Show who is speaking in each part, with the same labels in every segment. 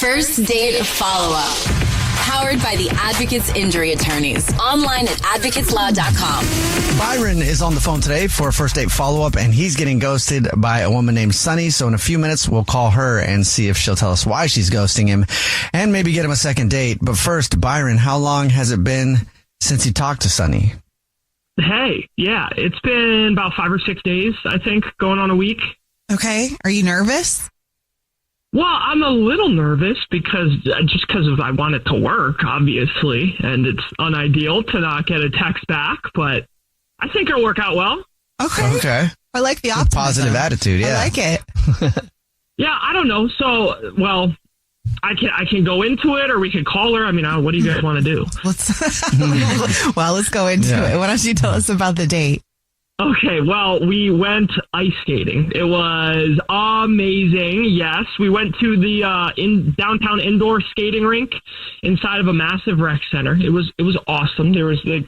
Speaker 1: First date follow-up. Powered by the Advocates Injury Attorneys. Online at advocateslaw.com.
Speaker 2: Byron is on the phone today for a first date follow-up, and he's getting ghosted by a woman named Sonny. So in a few minutes, we'll call her and see if she'll tell us why she's ghosting him and maybe get him a second date. But first, Byron, how long has it been since you talked to Sonny?
Speaker 3: Hey, yeah, it's been about 5 or 6 days, I think, going on a week.
Speaker 4: Okay. Are you nervous?
Speaker 3: Well, I'm a little nervous because I want it to work, obviously, and it's unideal to not get a text back, but I think it'll work out well.
Speaker 2: Okay.
Speaker 4: I like the optimism.
Speaker 2: Positive attitude, yeah.
Speaker 4: I like it.
Speaker 3: Yeah, I don't know. So, well, I can go into it, or we can call her. I mean, what do you guys want to do?
Speaker 4: Let's go into it. Why don't you tell us about the date?
Speaker 3: Okay, well, we went ice skating. It was amazing. Yes, we went to the downtown indoor skating rink inside of a massive rec center. It was awesome. There was the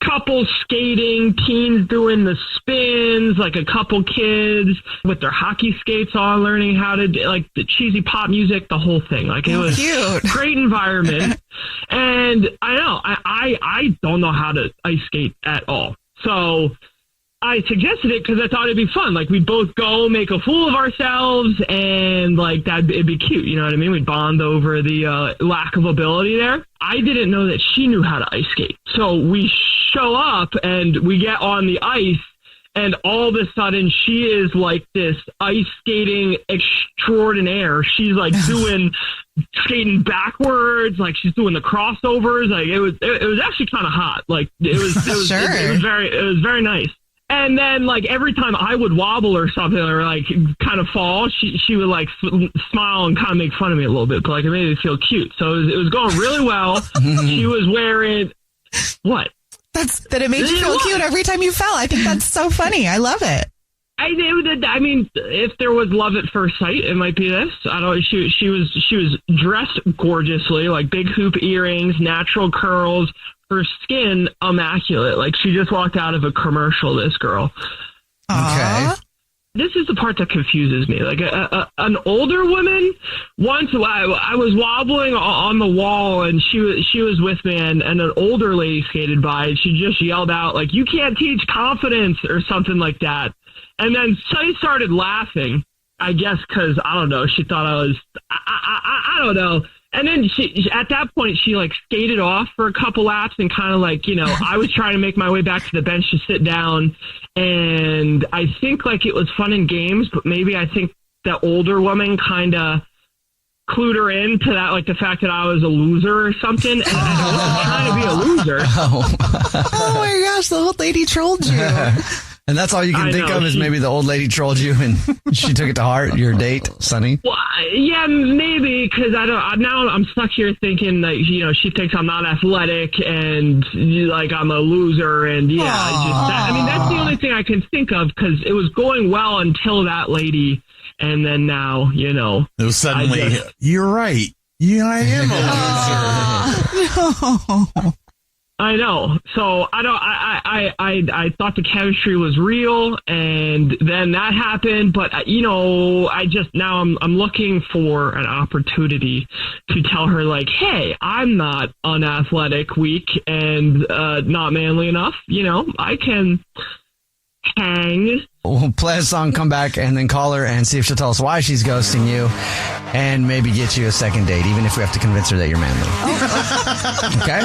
Speaker 3: couples skating, teens doing the spins, like a couple kids with their hockey skates on, learning how to do, like the cheesy pop music, the whole thing. Like it was
Speaker 4: cute.
Speaker 3: Great environment. And I know I don't know how to ice skate at all. So I suggested it because I thought it'd be fun. Like we'd both go make a fool of ourselves, and like it'd be cute. You know what I mean? We'd bond over the lack of ability there. I didn't know that she knew how to ice skate. So we show up and we get on the ice, and all of a sudden she is like this ice skating extraordinaire. She's like skating backwards, like she's doing the crossovers. Like it was actually kind of hot. Like it was
Speaker 4: Sure.
Speaker 3: it was very nice. And then, like, every time I would wobble or something or, like, kind of fall, she would, like, smile and kind of make fun of me a little bit. But, like, it made me feel cute. So it was going really well. She was wearing... What?
Speaker 4: That it made you feel cute every time you fell. I think that's so funny. I love it.
Speaker 3: I mean, if there was love at first sight, it might be this. I don't. She was dressed gorgeously, like big hoop earrings, natural curls. Her skin immaculate. Like she just walked out of a commercial. This girl.
Speaker 2: Okay.
Speaker 3: This is the part that confuses me. Like an older woman. Once I was wobbling on the wall, and she was with me, and an older lady skated by, and she just yelled out like, "You can't teach confidence," or something like that. And then Sonny started laughing, I guess, because, I don't know, she thought I was, I don't know. And then at that point, she like skated off for a couple laps and kind of like, you know, I was trying to make my way back to the bench to sit down. And I think like it was fun and games, but maybe I think the older woman kind of clued her into that, like the fact that I was a loser or something. And I wasn't trying to be a loser.
Speaker 4: Oh my gosh, the old lady trolled you.
Speaker 2: And that's all you can think of is maybe the old lady trolled you and she took it to heart, your date, Sonny?
Speaker 3: Well, yeah, maybe, because now I'm stuck here thinking that, you know, she thinks I'm not athletic and like I'm a loser, and yeah, I mean, that's the only thing I can think of, because it was going well until that lady, and then now, you know.
Speaker 5: It was suddenly, you're right. Yeah, I am a loser.
Speaker 4: No.
Speaker 3: I know. So I thought the chemistry was real, and then that happened. But you know, now I'm looking for an opportunity to tell her like, hey, I'm not unathletic, weak, and not manly enough. You know, I can hang.
Speaker 2: We'll play a song, come back, and then call her and see if she'll tell us why she's ghosting you, and maybe get you a second date, even if we have to convince her that you're manly. Okay?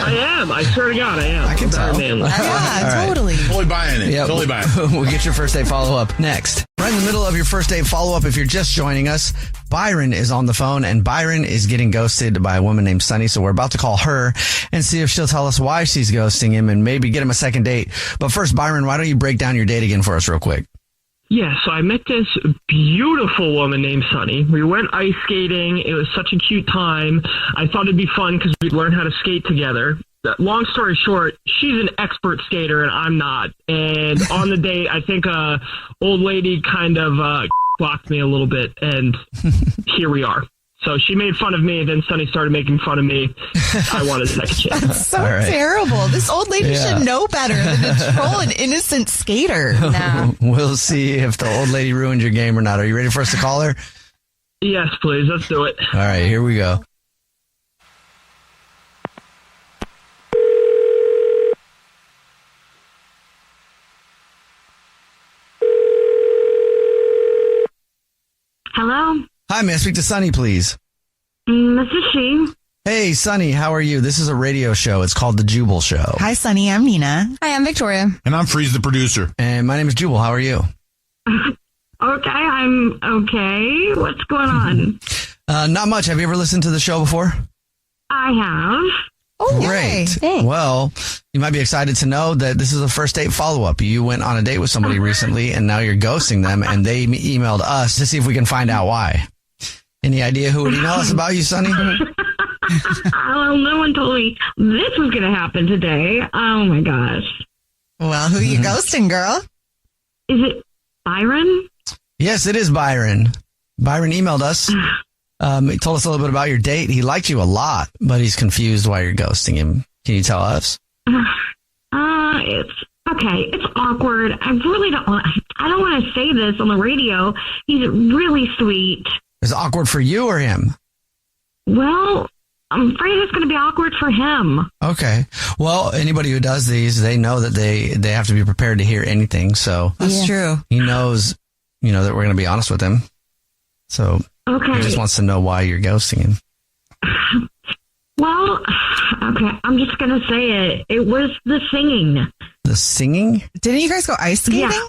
Speaker 3: I am. I swear to God, I am.
Speaker 2: I can tell.
Speaker 3: Manly.
Speaker 4: Yeah, totally.
Speaker 5: Totally buying it.
Speaker 2: Yep.
Speaker 5: Totally buying it.
Speaker 2: We'll get your first date follow-up next. We're in the middle of your first date follow-up. If you're just joining us, Byron is on the phone, and Byron is getting ghosted by a woman named Sonny, so we're about to call her and see if she'll tell us why she's ghosting him and maybe get him a second date. But first, Byron, why don't you break down your date again for us real quick?
Speaker 3: Yeah, so I met this beautiful woman named Sonny. We went ice skating. It was such a cute time. I thought it'd be fun because we'd learn how to skate together. Long story short, she's an expert skater and I'm not. And on the date, I think a old lady kind of blocked me a little bit, and here we are. So she made fun of me, then Sonny started making fun of me. I wanted a second chance.
Speaker 4: That's so terrible. This old lady should know better than to troll an innocent skater. Nah.
Speaker 2: We'll see if the old lady ruined your game or not. Are you ready for us to call her?
Speaker 3: Yes, please. Let's do it.
Speaker 2: All right, here we go.
Speaker 6: Hello?
Speaker 2: Hi, may I speak to Sonny, please?
Speaker 6: This is she.
Speaker 2: Hey, Sonny, how are you? This is a radio show. It's called The Jubal Show.
Speaker 4: Hi, Sonny. I'm Nina.
Speaker 7: Hi, I'm Victoria.
Speaker 5: And I'm Freeze, the producer.
Speaker 2: And my name is Jubal. How are you?
Speaker 6: Okay, I'm okay. What's going on?
Speaker 2: Not much. Have you ever listened to the show before?
Speaker 6: I have.
Speaker 4: Oh,
Speaker 2: Great.
Speaker 7: Thanks.
Speaker 2: Well, you might be excited to know that this is a first date follow-up. You went on a date with somebody recently, and now you're ghosting them, and they emailed us to see if we can find out why. Any idea who would email us about you, Sonny?
Speaker 6: Well, no one told me this was going to happen today. Oh, my gosh.
Speaker 4: Well, who you ghosting, girl?
Speaker 6: Is it Byron?
Speaker 2: Yes, it is Byron. Byron emailed us. He told us a little bit about your date. He liked you a lot, but he's confused why you're ghosting him. Can you tell us?
Speaker 6: It's okay. It's awkward. I don't want to say this on the radio. He's really sweet.
Speaker 2: Is it awkward for you or him?
Speaker 6: Well, I'm afraid it's going to be awkward for him.
Speaker 2: Okay. Well, anybody who does these, they know that they have to be prepared to hear anything. So
Speaker 4: That's true.
Speaker 2: he knows, that we're going to be honest with him. So
Speaker 6: Okay.
Speaker 2: he just wants to know why you're ghosting him.
Speaker 6: Well, okay. I'm just going to say it. It was the singing.
Speaker 2: The singing?
Speaker 4: Didn't you guys go ice skating?
Speaker 6: Yeah.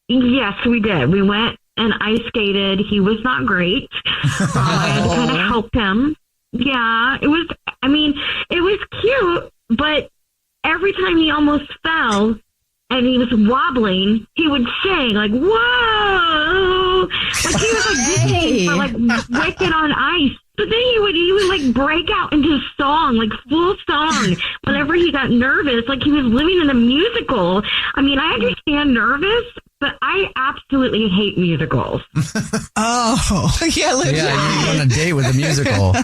Speaker 6: Yes, we did. We went and ice skated. He was not great. I had to kind of help him. Yeah, it was cute, but every time he almost fell and he was wobbling, he would sing like, whoa! Like he was like Disney for like Wicked on Ice. But then he would like break out into song, like full song, whenever he got nervous, like he was living in a musical. I mean, I understand nervous, but I absolutely hate musicals.
Speaker 4: Oh, yeah, legit.
Speaker 2: Yeah, you're on a date with a musical.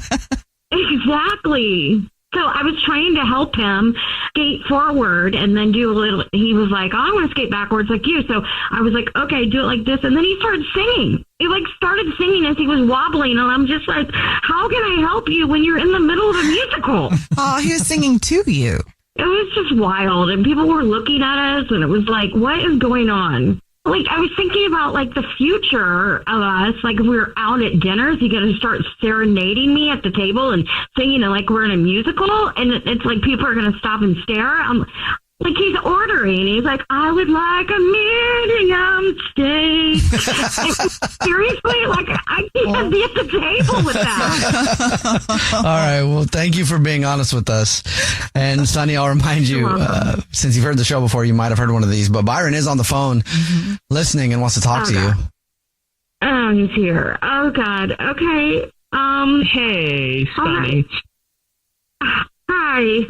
Speaker 6: Exactly. So I was trying to help him skate forward and then do a little, he was like, oh, I want to skate backwards like you. So I was like, okay, do it like this. And then he started singing. He like started singing as he was wobbling. And I'm just like, how can I help you when you're in the middle of a musical?
Speaker 4: Oh, he was singing to you.
Speaker 6: It was just wild. And people were looking at us and it was like, what is going on? Like, I was thinking about, like, the future of us. Like, if we were out at dinner, is he going to start serenading me at the table and singing like we're in a musical? And it's like people are going to stop and stare. Like, he's ordering. He's like, I would like a medium steak. Seriously? Like, I can't be at the table with that.
Speaker 2: All right. Well, thank you for being honest with us. And Sonny, I'll remind you, since you've heard the show before, you might have heard one of these, but Byron is on the phone listening and wants to talk to you.
Speaker 6: Oh, he's here. Oh, God. Okay.
Speaker 3: Hey, Sonny.
Speaker 6: Hi.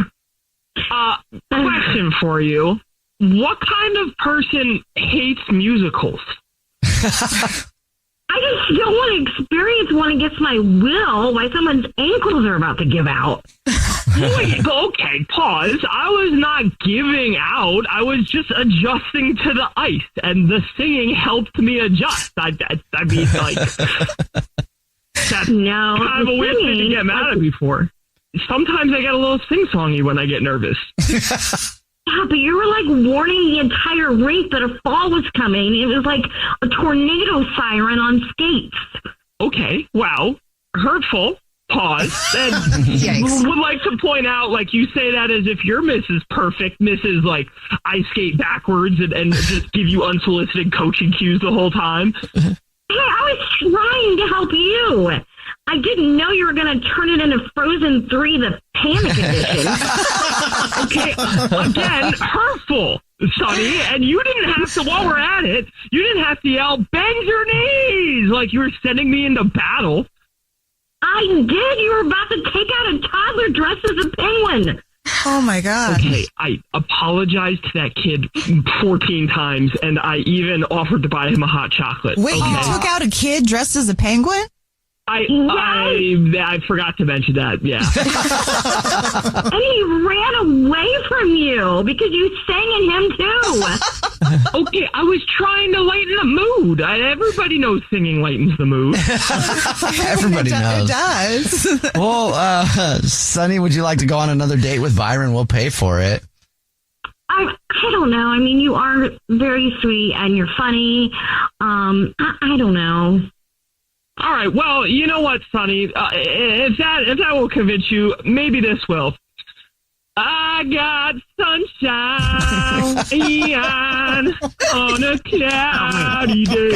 Speaker 3: Question for you. What kind of person hates musicals?
Speaker 6: I just don't want to experience one against my will while someone's ankles are about to give out.
Speaker 3: Wait, okay, pause. I was not giving out. I was just adjusting to the ice, and the singing helped me adjust. I mean, like, that's kind of a weird thing to get mad at me for. Sometimes I get a little sing-songy when I get nervous.
Speaker 6: Yeah, but you were like warning the entire rink that a fall was coming. It was like a tornado siren on skates.
Speaker 3: Okay, wow. Hurtful. Pause. And would like to point out, like, you say that as if you're Mrs. Perfect, Mrs. like, I skate backwards and just give you unsolicited coaching cues the whole time.
Speaker 6: Hey, I was trying to help you. I didn't know you were going to turn it into Frozen 3, the Panic Edition.
Speaker 3: Okay, again, hurtful, Sonny, and you didn't have to, while we're at it, you didn't have to yell, bend your knees, like you were sending me into battle.
Speaker 6: I did. You were about to take out a toddler dressed as a penguin.
Speaker 4: Oh, my God.
Speaker 3: Okay, I apologized to that kid 14 times, and I even offered to buy him a hot chocolate.
Speaker 4: Wait, you took out a kid dressed as a penguin?
Speaker 3: I forgot to mention that, yeah.
Speaker 6: And he ran away from you because you sang at him, too.
Speaker 3: Okay, I was trying to lighten the mood. Everybody knows singing lightens the mood.
Speaker 2: Everybody knows.
Speaker 4: It does.
Speaker 2: Well, Sonny, would you like to go on another date with Byron? We'll pay for it.
Speaker 6: I don't know. I mean, you are very sweet and you're funny. I don't know.
Speaker 3: All right. Well, you know what, Sonny? If that will convince you, maybe this will. I got sunshine on a cloudy day.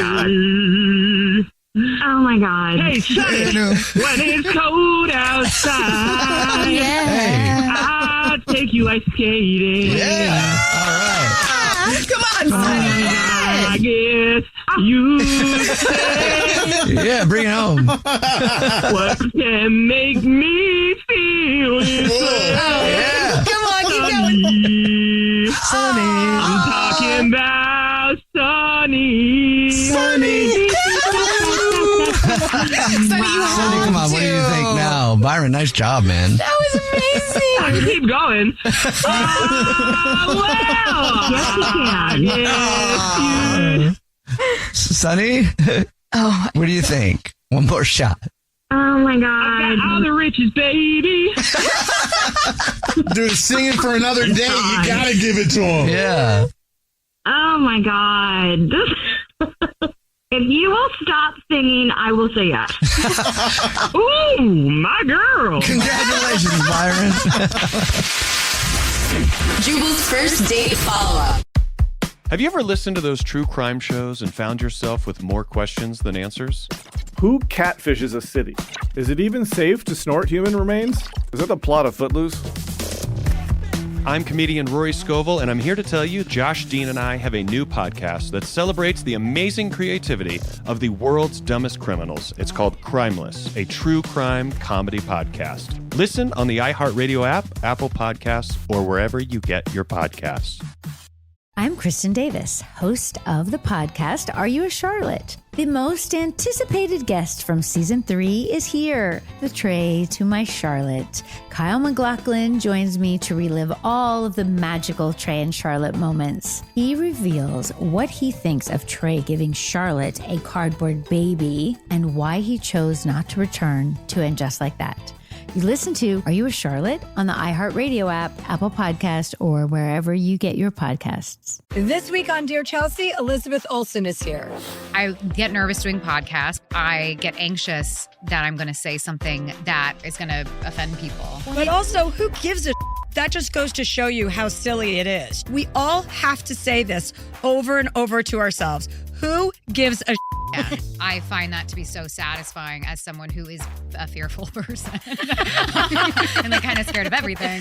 Speaker 6: Oh my God.
Speaker 3: Hey, Sonny, when it's cold outside, I'll take you ice skating.
Speaker 2: Yeah. All right.
Speaker 4: Come on, Sonny.
Speaker 3: I guess you say
Speaker 2: Yeah, bring it home.
Speaker 3: what can make me feel this way.
Speaker 2: Yeah.
Speaker 4: Come on, keep going.
Speaker 2: Sonny.
Speaker 3: I'm talking about Sonny.
Speaker 2: Sonny.
Speaker 4: Sonny, you
Speaker 2: Sonny, come on. What do you think now? Byron, nice job, man.
Speaker 4: That was amazing.
Speaker 3: I can keep going. Well,
Speaker 6: Yes, you can.
Speaker 2: Sonny,
Speaker 4: Oh,
Speaker 2: what do you think? One more shot.
Speaker 6: Oh my
Speaker 3: I
Speaker 6: God.
Speaker 3: got all the riches, baby.
Speaker 5: Dude, singing for another date. You gotta give it to him.
Speaker 2: Yeah.
Speaker 6: Oh my God. If you will stop singing, I will say yes.
Speaker 3: Ooh, my girl.
Speaker 2: Congratulations, Byron.
Speaker 1: Jubal's first date follow-up.
Speaker 7: Have you ever listened to those true crime shows and found yourself with more questions than answers?
Speaker 8: Who catfishes a city? Is it even safe to snort human remains? Is that the plot of Footloose?
Speaker 7: I'm comedian Rory Scovel, and I'm here to tell you Josh Dean and I have a new podcast that celebrates the amazing creativity of the world's dumbest criminals. It's called Crimeless, a true crime comedy podcast. Listen on the iHeartRadio app, Apple Podcasts, or wherever you get your podcasts.
Speaker 9: I'm Kristen Davis, host of the podcast, Are You a Charlotte? The most anticipated guest from season 3 is here, the Trey to my Charlotte. Kyle MacLachlan joins me to relive all of the magical Trey and Charlotte moments. He reveals what he thinks of Trey giving Charlotte a cardboard baby and why he chose not to return to And Just Like That. You listen to Are You a Charlotte on the iHeartRadio app, Apple Podcast, or wherever you get your podcasts.
Speaker 10: This week on Dear Chelsea, Elizabeth Olsen is here.
Speaker 11: I get nervous doing podcasts. I get anxious that I'm going to say something that is going to offend people.
Speaker 10: But also, who gives a That just goes to show you how silly it is. We all have to say this over and over to ourselves. Who gives a
Speaker 11: Yeah, I find that to be so satisfying as someone who is a fearful person and like kind of scared of everything.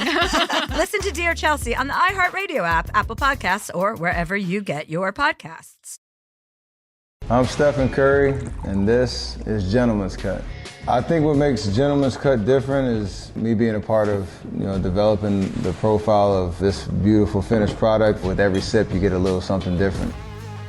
Speaker 10: Listen to Dear Chelsea on the iHeartRadio app, Apple Podcasts, or wherever you get your podcasts.
Speaker 12: I'm Stephen Curry, and this is Gentleman's Cut. I think what makes Gentleman's Cut different is me being a part of, developing the profile of this beautiful finished product. With every sip, you get a little something different.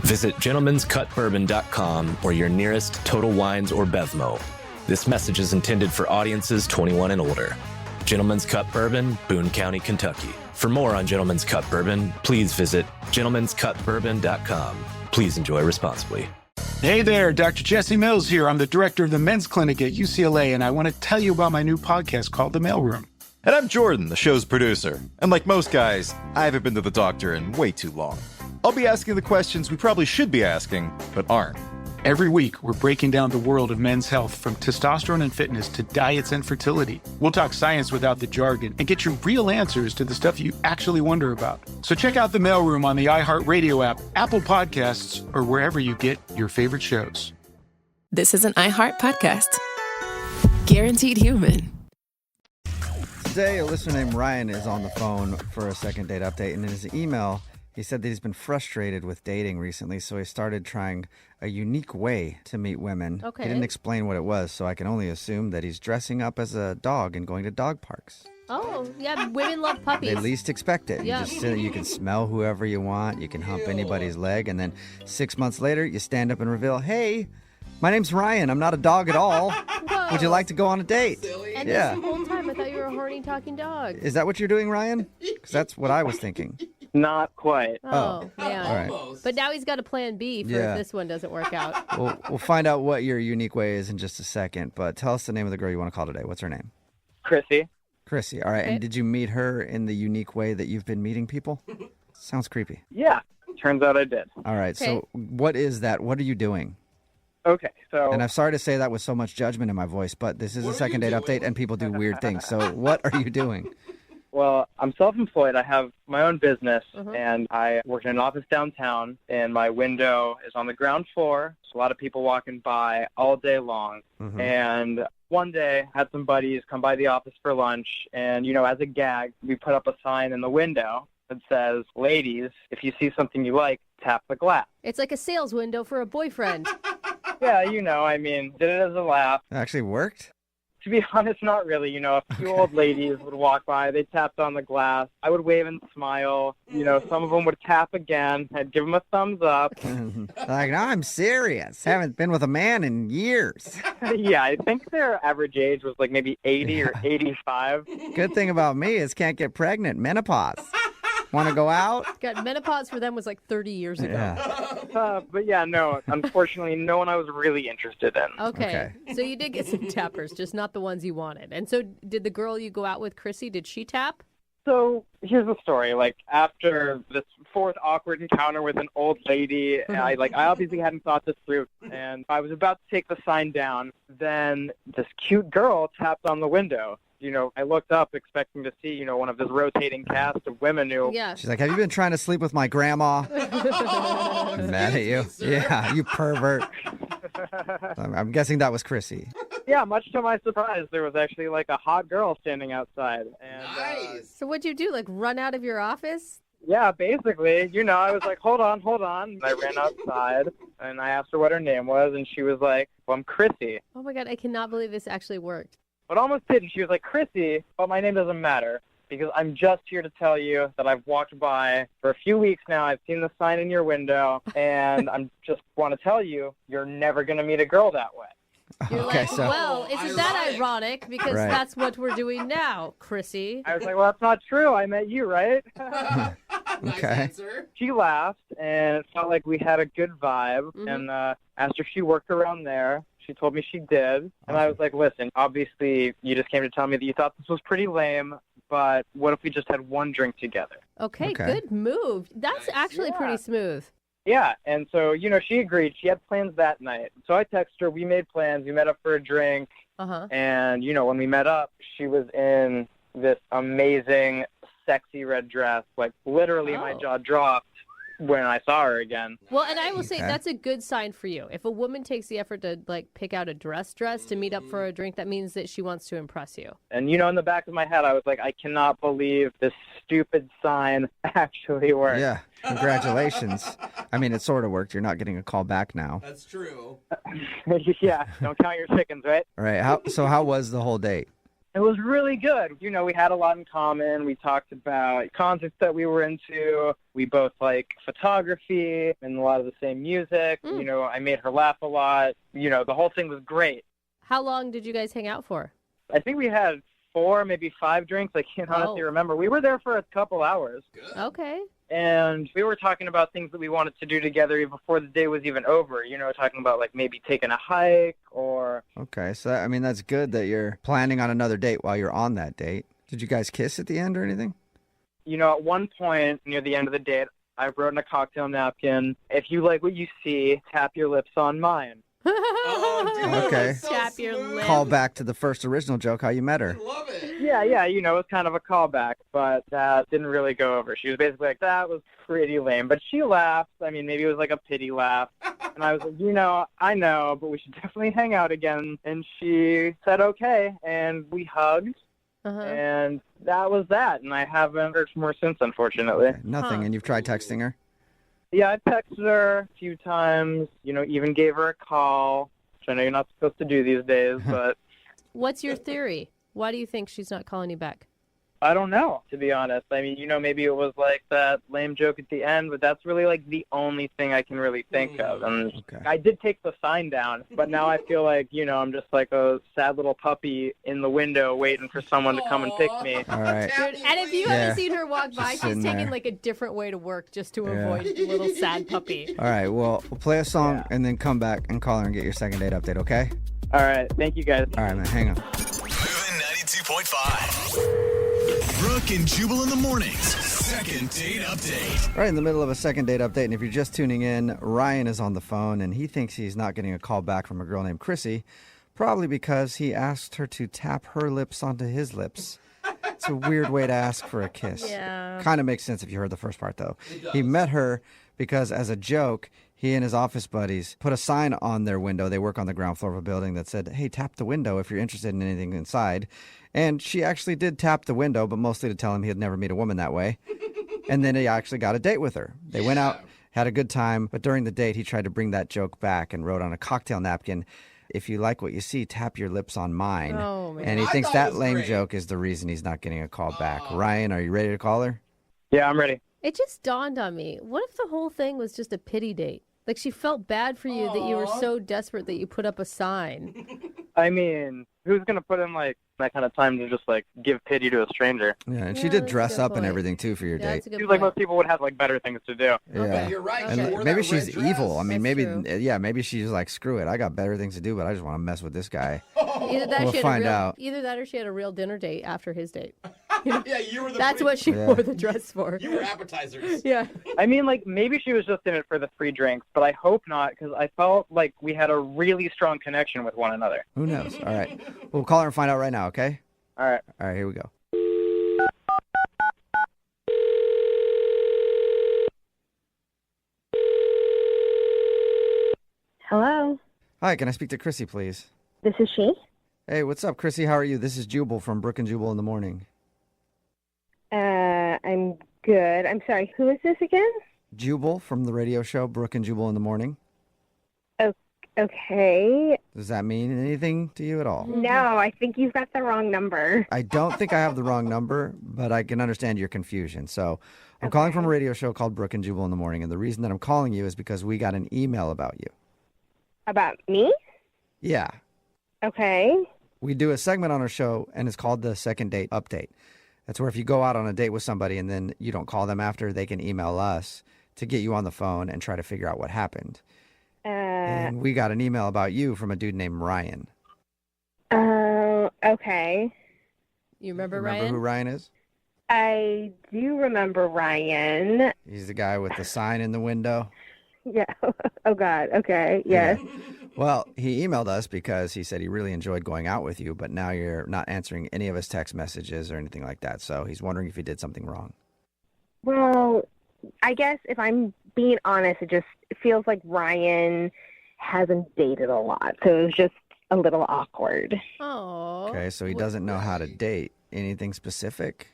Speaker 13: Visit gentleman'scutbourbon.com or your nearest Total Wines or Bevmo. This message is intended for audiences 21 and older. Gentleman's Cut Bourbon, Boone County, Kentucky. For more on Gentleman's Cut Bourbon, please visit gentleman'scutbourbon.com. Please enjoy responsibly.
Speaker 14: Hey there, Dr. Jesse Mills here. I'm the director of the men's clinic at UCLA, and I want to tell you about my new podcast called The Mailroom.
Speaker 15: And I'm Jordan, the show's producer. And like most guys, I haven't been to the doctor in way too long. I'll be asking the questions we probably should be asking, but aren't.
Speaker 14: Every week, we're breaking down the world of men's health, from testosterone and fitness to diets and fertility. We'll talk science without the jargon and get you real answers to the stuff you actually wonder about. So check out The Mailroom on the iHeartRadio app, Apple Podcasts, or wherever you get your favorite shows.
Speaker 16: This is an iHeart podcast. Guaranteed human.
Speaker 2: Today, a listener named Ryan is on the phone for a second date update, and in his email, he said that he's been frustrated with dating recently, so he started trying a unique way to meet women.
Speaker 17: Okay.
Speaker 2: He didn't explain what it was, so I can only assume that he's dressing up as a dog and going to dog parks.
Speaker 17: Oh, yeah, women love puppies.
Speaker 2: They least expect it.
Speaker 17: Yeah.
Speaker 2: You just sit, you can smell whoever you want, you can hump anybody's leg, and then 6 months later, you stand up and reveal, hey, my name's Ryan, I'm not a dog at all.
Speaker 17: Whoa.
Speaker 2: Would you like to go on a date?
Speaker 17: And
Speaker 2: yeah.
Speaker 17: this whole time, I thought you were a horny talking dog.
Speaker 2: Is that what you're doing, Ryan? Because that's what I was thinking.
Speaker 18: Not quite.
Speaker 17: Oh, man.
Speaker 2: All right.
Speaker 17: But now he's got a plan B for if this one doesn't work out.
Speaker 2: We'll find out what your unique way is in just a second, but tell us the name of the girl you want to call today. What's her name?
Speaker 18: Chrissy.
Speaker 2: Chrissy. All right.
Speaker 17: Okay.
Speaker 2: And did you meet her in the unique way that you've been meeting people? Sounds creepy.
Speaker 18: Yeah, turns out I did.
Speaker 2: All right. So what is that? What are you doing?
Speaker 18: Okay, so...
Speaker 2: And I'm sorry to say that with so much judgment in my voice, but this is a second date update and people do weird things. So what are you doing?
Speaker 18: Well, I'm self-employed. I have my own business, and I work in an office downtown, and my window is on the ground floor. So a lot of people walking by all day long. And one day, I had some buddies come by the office for lunch, and, you know, as a gag, we put up a sign in the window that says, "Ladies, if you see something you like, tap the glass."
Speaker 17: It's like a sales window for a boyfriend.
Speaker 18: Yeah, you know, I mean, did it as a laugh.
Speaker 2: It actually worked?
Speaker 18: To be honest, not really. You know, a few old ladies would walk by. They tapped on the glass. I would wave and smile. You know, some of them would tap again. I'd give them a thumbs up.
Speaker 2: Like, no, I'm serious. Haven't been with a man in years.
Speaker 18: Yeah, I think their average age was like maybe 80 or 85.
Speaker 2: Good thing about me is can't get pregnant. Menopause. Want to go out?
Speaker 17: God, menopause for them was like 30 years ago.
Speaker 2: Yeah.
Speaker 18: But yeah, no, unfortunately, no one I was really interested in.
Speaker 17: Okay. So you did get some tappers, just not the ones you wanted. And so did the girl you go out with, Chrissy, did she tap?
Speaker 18: So here's the story. Like, after this fourth awkward encounter with an old lady, I obviously hadn't thought this through, and I was about to take the sign down. Then this cute girl tapped on the window. You know, I looked up expecting to see, you know, one of this rotating cast of women who...
Speaker 17: Yeah.
Speaker 2: She's like, have you been trying to sleep with my grandma? I'm mad at you. Yeah, you pervert. I'm guessing that was Chrissy.
Speaker 18: Yeah, much to my surprise, there was actually like a hot girl standing outside. And,
Speaker 17: So what'd you do, like run out of your office?
Speaker 18: yeah, basically, you know, I was like, hold on. And I ran outside, and I asked her what her name was, and she was like, well, I'm Chrissy.
Speaker 17: Oh my God, I cannot believe this actually worked.
Speaker 18: But almost didn't. She was like, Chrissy, but my name doesn't matter because I'm just here to tell you that I've walked by for a few weeks now. I've seen the sign in your window, and I'm just want to tell you, you're never going to meet a girl that way.
Speaker 17: You're
Speaker 2: Okay,
Speaker 17: like,
Speaker 2: so-
Speaker 17: well, isn't that ironic? Because
Speaker 2: Right.
Speaker 17: that's what we're doing now, Chrissy.
Speaker 18: I was like, well, that's not true. I met you, right?
Speaker 2: Okay.
Speaker 18: She laughed, and it felt like we had a good vibe, and asked her if she worked around there. She told me she did, and I was like, listen, obviously you just came to tell me that you thought this was pretty lame, but what if we just had one drink together?
Speaker 17: Okay, good move. That's actually pretty smooth.
Speaker 18: Yeah, and so, you know, she agreed. She had plans that night. So I texted her. We made plans. We met up for a drink. And, you know, when we met up, she was in this amazing, sexy red dress. Like, literally my jaw dropped when I saw her again.
Speaker 17: Well, and I will say that's a good sign for you. If a woman takes the effort to, like, pick out a dress to meet up for a drink, that means that she wants to impress you.
Speaker 18: And, you know, in the back of my head, I was like, I cannot believe this stupid sign actually worked.
Speaker 2: Yeah. Congratulations. I mean, it sort of worked. You're not getting a call back now.
Speaker 19: That's true.
Speaker 18: Yeah, don't count your chickens, right?
Speaker 2: All right. How was the whole date?
Speaker 18: It was really good. You know, we had a lot in common. We talked about concerts that we were into. We both like photography and a lot of the same music. You know, I made her laugh a lot. You know, the whole thing was great.
Speaker 17: How long did you guys hang out for?
Speaker 18: I think we had 4, maybe 5 drinks. I can't honestly remember. We were there for a couple hours.
Speaker 17: Okay.
Speaker 18: And we were talking about things that we wanted to do together even before the day was even over. You know, talking about like maybe taking a hike or...
Speaker 2: Okay. So, I mean, that's good that you're planning on another date while you're on that date. Did you guys kiss at the end or anything?
Speaker 18: You know, at one point near the end of the date, I wrote in a cocktail napkin, if you like what you see, tap your lips on mine.
Speaker 2: Okay.
Speaker 17: Tap your lips.
Speaker 2: Call back to the first original joke, how you met her.
Speaker 18: Yeah, you know, it was kind of a callback, but that didn't really go over. She was basically like, that was pretty lame. But she laughed. I mean, maybe it was like a pity laugh. And I was like, you know, I know, but we should definitely hang out again. And she said, okay. And we hugged. And that was that. And I haven't heard from her since, unfortunately.
Speaker 2: Okay, nothing. And you've tried texting her?
Speaker 18: Yeah, I texted her a few times, you know, even gave her a call, which I know you're not supposed to do these days, but...
Speaker 17: What's your theory? Why do you think she's not calling you back?
Speaker 18: I don't know, to be honest. I mean, maybe it was like that lame joke at the end, but that's really like the only thing I can really think of. And I did take the sign down, but now I feel like, I'm just like a sad little puppy in the window waiting for someone to come and pick me.
Speaker 2: All right.
Speaker 17: Dude, and if you haven't seen her walk by, she's taking like a different way to work just to avoid little sad puppy.
Speaker 2: All right, well, we'll play a song and then come back and call her and get your second date update, okay?
Speaker 18: All right, thank you guys.
Speaker 2: All right, man, hang on.
Speaker 19: Moving 92.5. Brooke and Jubal in the mornings. Second date update.
Speaker 2: Right in the middle of a second date update, and if you're just tuning in, Ryan is on the phone, and he thinks he's not getting a call back from a girl named Chrissy, probably because he asked her to tap her lips onto his lips. It's a weird way to ask for a kiss.
Speaker 17: Yeah.
Speaker 2: Kind of makes sense if you heard the first part, though. He met her because, as a joke, he and his office buddies put a sign on their window. They work on the ground floor of a building that said, hey, tap the window if you're interested in anything inside. And she actually did tap the window, but mostly to tell him he'd never meet a woman that way. And then he actually got a date with her. They went out, had a good time, but during the date, he tried to bring that joke back and wrote on a cocktail napkin, if you like what you see, tap your lips on mine.
Speaker 17: Oh, man.
Speaker 2: And he thinks that lame joke is the reason he's not getting a call back. Ryan, are you ready to call her?
Speaker 18: Yeah, I'm ready.
Speaker 17: It just dawned on me. What if the whole thing was just a pity date? Like she felt bad for you that you were so desperate that you put up a sign.
Speaker 18: I mean, who's going to put in like that kind of time to just like give pity to a stranger?
Speaker 2: Yeah, and she did dress up and everything too for your date.
Speaker 18: Seems like most people would have like better things to do.
Speaker 2: Yeah,
Speaker 5: Okay, you're right.
Speaker 2: And
Speaker 5: She wore
Speaker 2: maybe
Speaker 5: that
Speaker 2: she's
Speaker 5: red dress.
Speaker 2: evil. I mean,
Speaker 17: That's
Speaker 2: maybe she's like, screw it. I got better things to do, but I just want to mess with this guy.
Speaker 17: Either that,
Speaker 2: We'll find out.
Speaker 17: Either that, or she had a real dinner date after his date.
Speaker 5: Yeah, you were the
Speaker 17: That's what she wore the dress for.
Speaker 5: You were appetizers.
Speaker 17: Yeah.
Speaker 18: I mean, like maybe she was just in it for the free drinks, but I hope not because I felt like we had a really strong connection with one another.
Speaker 2: Who knows? All right, we'll call her and find out right now. Okay.
Speaker 18: All right.
Speaker 2: All right. Here we go.
Speaker 6: Hello,
Speaker 2: Hi, can I speak to Chrissy, please?
Speaker 6: this is she.
Speaker 2: Hey, what's up, Chrissy? How are you? This is Jubal from Brooke and Jubal in the morning.
Speaker 6: I'm good. I'm sorry, who is this again?
Speaker 2: Jubal from the radio show Brooke and Jubal in the morning.
Speaker 6: Okay.
Speaker 2: Does that mean anything to you at all?
Speaker 6: No, I think you've got the wrong number.
Speaker 2: I don't think I have the wrong number, but I can understand your confusion. So I'm calling from a radio show called Brooke and Jubal in the morning, and the reason that I'm calling you is because we got an email about you.
Speaker 6: About me?
Speaker 2: Yeah.
Speaker 6: Okay.
Speaker 2: We do a segment on our show, and it's called the Second Date Update. That's where if you go out on a date with somebody and then you don't call them after, they can email us to get you on the phone and try to figure out what happened. And we got an email about you from a dude named Ryan.
Speaker 6: Okay.
Speaker 17: You remember
Speaker 2: Remember
Speaker 17: Ryan?
Speaker 2: who Ryan is?
Speaker 6: I do remember Ryan.
Speaker 2: He's the guy with the sign in the window.
Speaker 6: Yeah. Oh, God. Okay. Yes.
Speaker 2: Well, he emailed us because he said he really enjoyed going out with you, but now you're not answering any of his text messages or anything like that. So he's wondering if he did something wrong.
Speaker 6: Well, I guess if I'm being honest, it just feels like Ryan hasn't dated a lot. So it was just a little awkward.
Speaker 17: Oh.
Speaker 2: Okay, so he doesn't know how to date. Anything specific?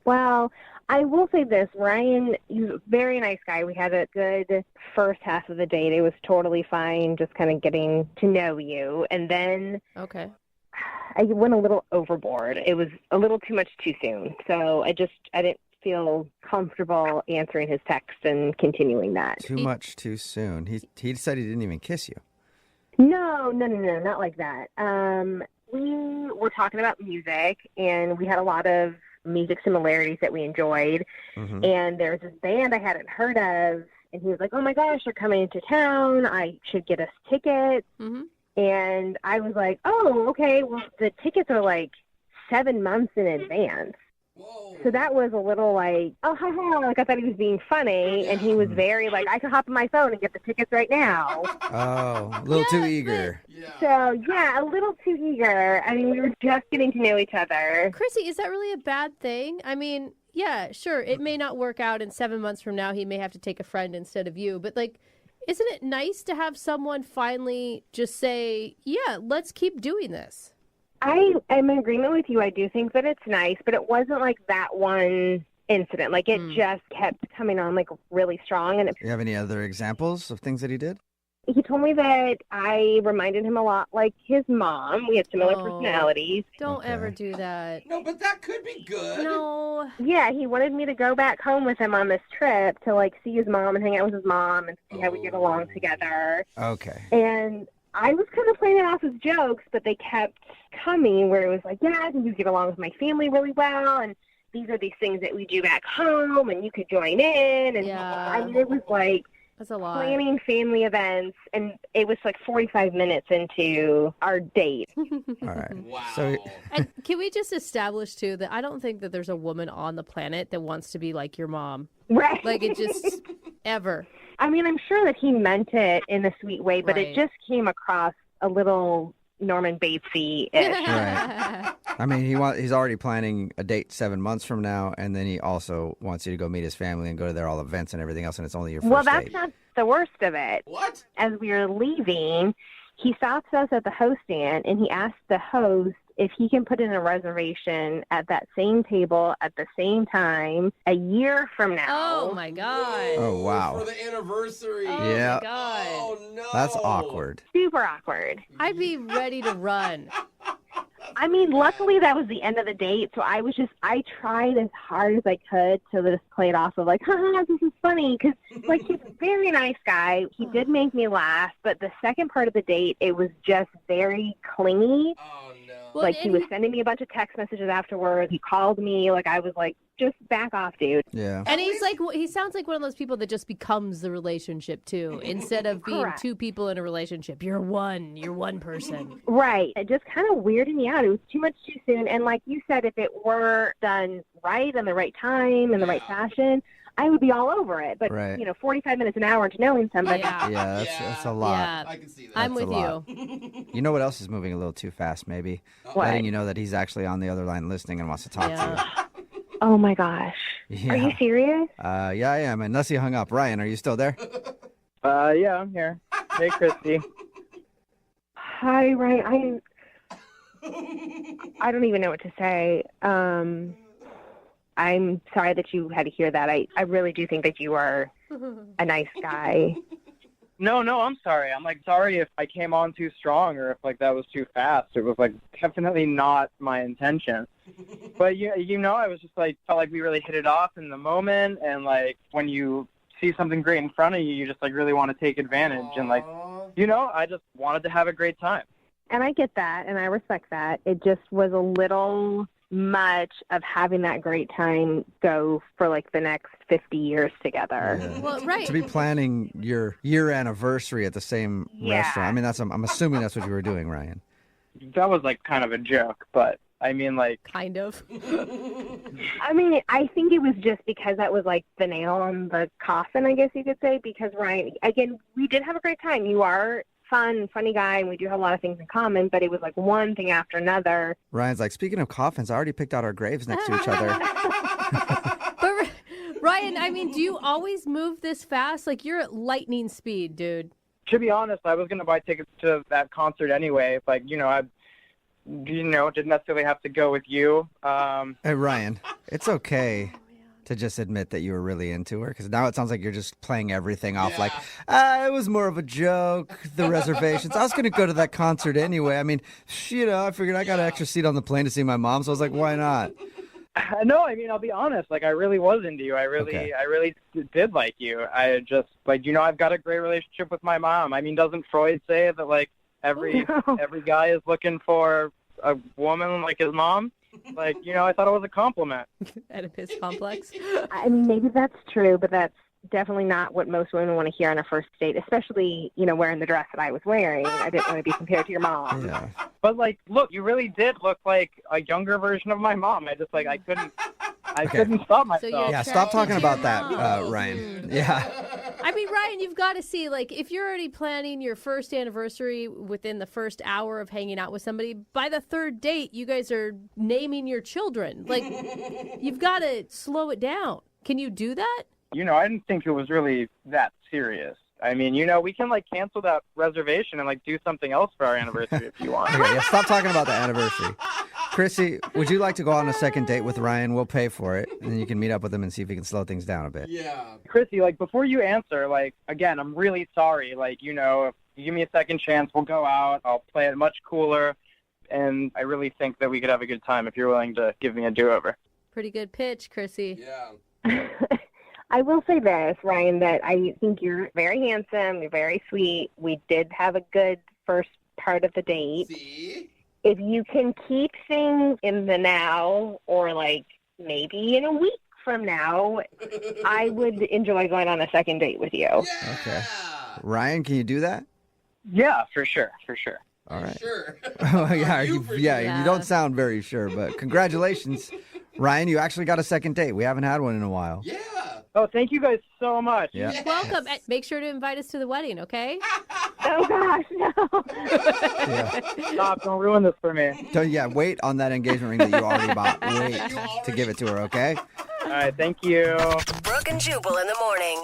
Speaker 6: Well, I will say this. Ryan, he's a very nice guy. We had a good first half of the date. It was totally fine, just kind of getting to know you. And then
Speaker 17: Okay.
Speaker 6: I went a little overboard. It was a little too much too soon. So I didn't feel comfortable answering his text and continuing that.
Speaker 2: Too much too soon. He said he didn't even kiss you.
Speaker 6: No, not like that. We were talking about music, and we had a lot of music similarities that we enjoyed.
Speaker 2: Mm-hmm.
Speaker 6: And there was this band I hadn't heard of, and he was like, oh my gosh, they're coming into town. I should get us tickets.
Speaker 17: Mm-hmm.
Speaker 6: And I was like, oh, okay, well, the tickets are like 7 months in advance. So that was a little like, oh, ha, ha. Like I thought he was being funny, and he was very like, I can hop on my phone and get the tickets right now.
Speaker 2: Oh, a little too eager.
Speaker 6: So, yeah, a little too eager. I mean, we were just getting to know each other.
Speaker 17: Chrissy, is that really a bad thing? I mean, yeah, sure, it may not work out, and 7 months from now he may have to take a friend instead of you, but like, isn't it nice to have someone finally just say, yeah, let's keep doing this?
Speaker 6: I am in agreement with you. I do think that it's nice, but it wasn't like that one incident. Like, it just kept coming on, like, really strong. And
Speaker 2: Do you have any other examples of things that he did?
Speaker 20: He told me that I reminded him a lot like his mom. We had similar personalities.
Speaker 17: Don't ever do that.
Speaker 21: No, but that could be good.
Speaker 17: No.
Speaker 20: Yeah, he wanted me to go back home with him on this trip to, like, see his mom and hang out with his mom and see how we get along together.
Speaker 2: Okay.
Speaker 20: And I was kind of playing it off as jokes, but they kept coming where it was like, yeah, I think you get along with my family really well, and these are these things that we do back home, and you could join in. And I mean, it was like
Speaker 17: That's a lot.
Speaker 20: planning family events, and it was like 45 minutes into our date.
Speaker 2: All right. Wow. So,
Speaker 17: And can we just establish, too, that I don't think that there's a woman on the planet that wants to be like your mom.
Speaker 20: Right.
Speaker 17: Like, it just, ever.
Speaker 20: I mean, I'm sure that he meant it in a sweet way, but
Speaker 17: Right.
Speaker 20: it just came across a little Norman Batesy-ish.
Speaker 2: Right. I mean, he's already planning a date 7 months from now, and then he also wants you to go meet his family and go to their all events and everything else, and it's only your first
Speaker 20: Well, that's
Speaker 2: date.
Speaker 20: not the worst of it.
Speaker 21: What?
Speaker 20: As we were leaving, he stops us at the host stand, and he asks the host if he can put in a reservation at that same table at the same time a year from now.
Speaker 17: Oh, my God.
Speaker 2: Oh, wow.
Speaker 21: For the anniversary.
Speaker 17: Oh,
Speaker 2: Yeah.
Speaker 17: my God.
Speaker 21: Oh, no.
Speaker 2: That's awkward.
Speaker 20: Super awkward.
Speaker 17: I'd be ready to run.
Speaker 20: I mean, luckily that was the end of the date, so I tried as hard as I could to just play it off of like, haha, this is funny, because, like, he's a very nice guy. He did make me laugh, but the second part of the date, it was just very clingy.
Speaker 21: Oh, no.
Speaker 17: Well,
Speaker 20: Like, he
Speaker 17: and
Speaker 20: was sending me a bunch of text messages afterwards. He called me. Like, I was like, just back off, dude.
Speaker 2: Yeah.
Speaker 17: And he sounds like one of those people that just becomes the relationship too, instead of being
Speaker 20: Correct.
Speaker 17: two people in a relationship. You're one person.
Speaker 20: Right. It just kind of weirded me out. It was too much too soon. And like you said, if it were done right in the right time, in the right fashion, I would be all over it. But,
Speaker 2: Right.
Speaker 20: 45 minutes, an hour into knowing somebody.
Speaker 2: Yeah, that's a lot.
Speaker 17: Yeah,
Speaker 21: I can see that.
Speaker 17: I'm
Speaker 2: That's
Speaker 17: with
Speaker 2: a
Speaker 17: you.
Speaker 2: lot. You know what else is moving a little too fast, maybe?
Speaker 20: What?
Speaker 2: Letting you know that he's actually on the other line listening and wants to talk to
Speaker 20: Oh, my gosh.
Speaker 2: you.
Speaker 20: Are you serious?
Speaker 2: Yeah, I am. Unless he hung up. Ryan, are you still there?
Speaker 18: Yeah, I'm here. Hey, Christy.
Speaker 20: Hi, Ryan. I don't even know what to say. I'm sorry that you had to hear that. I really do think that you are a nice guy.
Speaker 18: No, I'm sorry. I'm like sorry if I came on too strong or if like that was too fast. It was like definitely not my intention. But I was just like felt like we really hit it off in the moment, and like when you see something great in front of you, you just like really want to take advantage.
Speaker 21: Aww.
Speaker 18: And like I just wanted to have a great time.
Speaker 20: And I get that, and I respect that. It just was a little much of having that great time go for like the next 50 years together.
Speaker 2: Yeah.
Speaker 17: Well, right.
Speaker 2: To be planning your year anniversary at the same restaurant. I mean, I'm assuming that's what you were doing, Ryan.
Speaker 18: That was like kind of a joke, but I mean like
Speaker 17: Kind of.
Speaker 20: I mean, I think it was just because that was like the nail on the coffin, I guess you could say, because Ryan, again, we did have a great time. You are funny guy, and we do have a lot of things in common, but it was like one thing after another.
Speaker 2: Ryan's like, speaking of coffins, I already picked out our graves next to each other.
Speaker 17: But Ryan, I mean, do you always move this fast? Like, you're at lightning speed, dude.
Speaker 18: to be honest, I was going to buy tickets to that concert anyway. Like, I didn't necessarily have to go with you.
Speaker 2: Hey, Ryan, it's okay to just admit that you were really into her, because now it sounds like you're just playing everything off like, it was more of a joke, the reservations. I was going to go to that concert anyway. I mean, I figured I got an extra seat on the plane to see my mom, so I was like, why not?
Speaker 18: No, I mean, I'll be honest. Like, I really was into you. I really did like you. I just, I've got a great relationship with my mom. I mean, doesn't Freud say that, like, every guy is looking for a woman like his mom? Like, I thought it was a compliment.
Speaker 17: Oedipus complex.
Speaker 20: I mean, maybe that's true, but that's definitely not what most women want to hear on a first date, especially, wearing the dress that I was wearing. I didn't want to be compared to your mom.
Speaker 2: Yeah.
Speaker 18: But, look, you really did look like a younger version of my mom. I just, I couldn't stop myself.
Speaker 2: Yeah, stop talking about that, Ryan. Yeah.
Speaker 17: I mean, Ryan, you've got to see, if you're already planning your first anniversary within the first hour of hanging out with somebody, by the third date, you guys are naming your children. You've got to slow it down. Can you do that?
Speaker 18: I didn't think it was really that serious. I mean, we can, cancel that reservation and, do something else for our anniversary if you want.
Speaker 2: Okay, stop talking about the anniversary. Chrissy, would you like to go on a second date with Ryan? We'll pay for it, and then you can meet up with him and see if he can slow things down a bit.
Speaker 21: Yeah.
Speaker 18: Chrissy, like, before you answer, like, again, I'm really sorry. Like, you know, if you give me a second chance, we'll go out. I'll play it much cooler. And I really think that we could have a good time if you're willing to give me a do-over.
Speaker 17: Pretty good pitch, Chrissy.
Speaker 21: Yeah.
Speaker 20: I will say this, Ryan, that I think you're very handsome, you're very sweet. We did have a good first part of the date.
Speaker 21: See?
Speaker 20: If you can keep things in the now, or like maybe in a week from now, I would enjoy going on a second date with you.
Speaker 2: Okay. Ryan, can you do that?
Speaker 18: Yeah, for sure.
Speaker 2: All right.
Speaker 21: Sure.
Speaker 2: You don't sound very sure, but congratulations. Ryan, you actually got a second date. We haven't had one in a while.
Speaker 21: Yeah.
Speaker 18: Oh, thank you guys so much.
Speaker 2: Yeah.
Speaker 17: You're welcome. And make sure to invite us to the wedding, okay?
Speaker 20: Oh, gosh, no.
Speaker 18: Stop, don't ruin this for me.
Speaker 2: Wait on that engagement ring that you already bought. Wait to give it to her, okay?
Speaker 18: All right, thank you.
Speaker 1: Brooke and Jubal in the morning.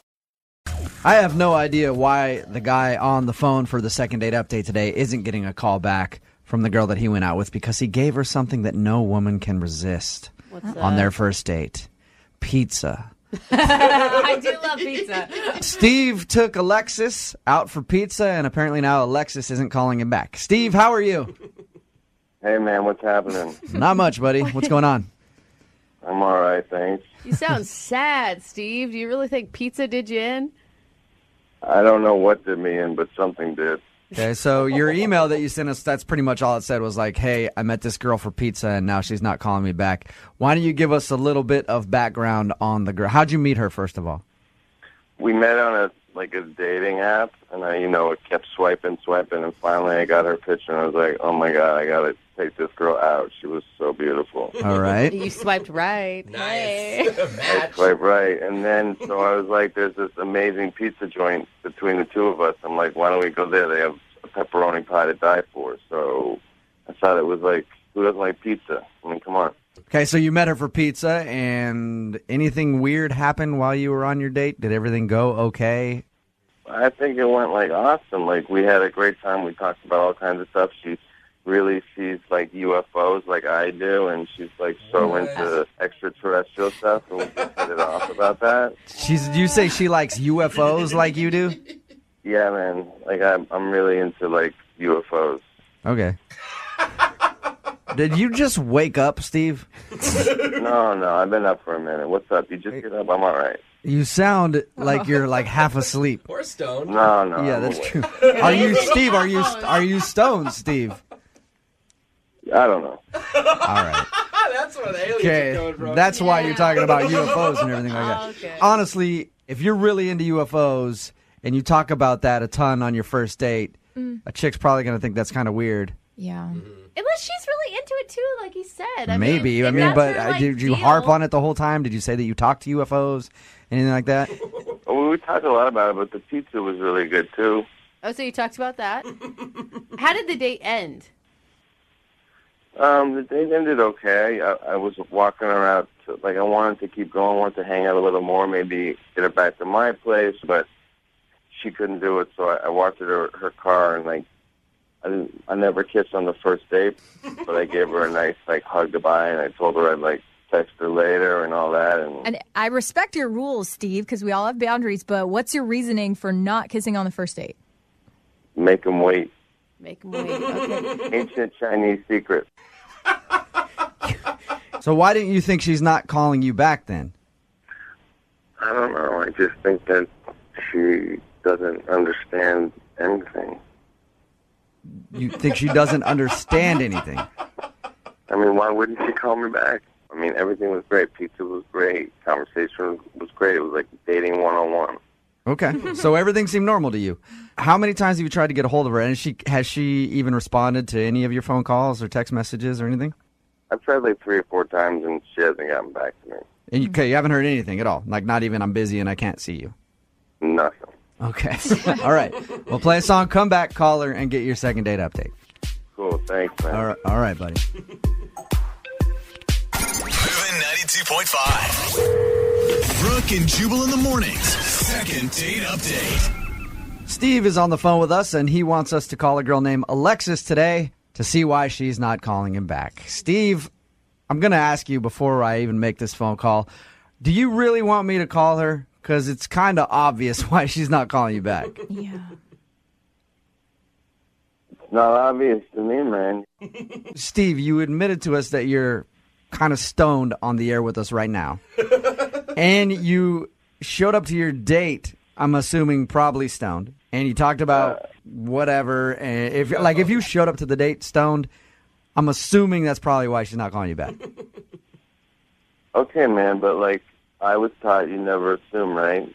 Speaker 2: I have no idea why the guy on the phone for the second date update today isn't getting a call back from the girl that he went out with, because he gave her something that no woman can resist on their first date. Pizza.
Speaker 4: I do love pizza.
Speaker 2: Steve took Alexis out for pizza, and apparently now Alexis isn't calling him back. Steve, how are you?
Speaker 22: Hey, man, what's happening?
Speaker 2: Not much, buddy. What's going on?
Speaker 22: I'm all right, thanks.
Speaker 4: You sound sad, Steve. Do you really think pizza did you in?
Speaker 22: I don't know what did me in, but something did.
Speaker 2: Okay, so your email that you sent us, that's pretty much all it said was like, hey, I met this girl for pizza, and now she's not calling me back. Why don't you give us a little bit of background on the girl? How'd you meet her, first of all?
Speaker 22: We met on a dating app, and it kept swiping, and finally I got her picture, and I was like, oh, my God, I got to take this girl out. She was so beautiful.
Speaker 2: All right.
Speaker 4: You swiped right.
Speaker 21: Nice.
Speaker 4: Hey.
Speaker 22: I swiped right, and then so I was like, there's this amazing pizza joint between the two of us. I'm like, why don't we go there? They have a pepperoni pie to die for. So I thought it was like, who doesn't like pizza? I mean, come on.
Speaker 2: Okay, so you met her for pizza, and anything weird happened while you were on your date? Did everything go okay?
Speaker 22: I think it went awesome. We had a great time. We talked about all kinds of stuff. She sees UFOs like I do, and she's so into extraterrestrial stuff, and we just hit it off about that.
Speaker 2: You say she likes UFOs like you do?
Speaker 22: Yeah, man. I'm really into UFOs.
Speaker 2: Okay. Did you just wake up, Steve?
Speaker 22: No, I've been up for a minute. What's up? You just get up? I'm all right.
Speaker 2: You sound like you're half asleep.
Speaker 21: Or stoned.
Speaker 22: No.
Speaker 2: Yeah, that's true. Are you Steve? Are you stoned, Steve?
Speaker 22: I don't know.
Speaker 2: All right.
Speaker 21: That's where the aliens are coming from.
Speaker 2: That's why you're talking about UFOs and everything like that.
Speaker 4: Okay.
Speaker 2: Honestly, if you're really into UFOs and you talk about that a ton on your first date, a chick's probably going to think that's kind of weird.
Speaker 4: Yeah. Unless she's really into it too, like he said.
Speaker 2: Maybe. Did you harp on it the whole time? Did you say that you talked to UFOs? Anything like that?
Speaker 22: Well, we talked a lot about it, but the pizza was really good too.
Speaker 4: Oh, so you talked about that? How did the date end?
Speaker 22: The date ended okay. I was walking her out. I wanted to keep going, wanted to hang out a little more, maybe get her back to my place, but she couldn't do it, so I walked her to her car, and I never kissed on the first date, but I gave her a nice hug goodbye, and I told her I'd text her later and all that.
Speaker 23: And I respect your rules, Steve, because we all have boundaries, but what's your reasoning for not kissing on the first date?
Speaker 22: Make him wait.
Speaker 4: Make him wait. Okay.
Speaker 22: Ancient Chinese secret.
Speaker 2: So why didn't you think she's not calling you back then?
Speaker 22: I don't know. I just think that she doesn't understand anything.
Speaker 2: You think she doesn't understand anything?
Speaker 22: I mean, why wouldn't she call me back? I mean, everything was great. Pizza was great. Conversation was great. It was like dating 101.
Speaker 2: Okay, so everything seemed normal to you. How many times have you tried to get a hold of her? And has she even responded to any of your phone calls or text messages or anything?
Speaker 22: I've tried 3 or 4 times, and she hasn't gotten back to me.
Speaker 2: And you haven't heard anything at all? Not even I'm busy and I can't see you?
Speaker 22: Nothing.
Speaker 2: Okay. All right. We'll play a song, come back, call her, and get your second date update.
Speaker 22: Cool. Thanks, man.
Speaker 2: All right, buddy.
Speaker 19: Moving 92.5. Brooke and Jubal in the mornings. Second date update.
Speaker 2: Steve is on the phone with us, and he wants us to call a girl named Alexis today. to see why she's not calling him back. Steve, I'm going to ask you before I even make this phone call, do you really want me to call her? Because it's kind of obvious why she's not calling you back.
Speaker 23: Yeah.
Speaker 22: It's not obvious to me, man.
Speaker 2: Steve, you admitted to us that you're kind of stoned on the air with us right now. And you showed up to your date, I'm assuming probably stoned. And you talked about whatever. And if you showed up to the date stoned, I'm assuming that's probably why she's not calling you back.
Speaker 22: Okay, man, but I was taught you never assume, right?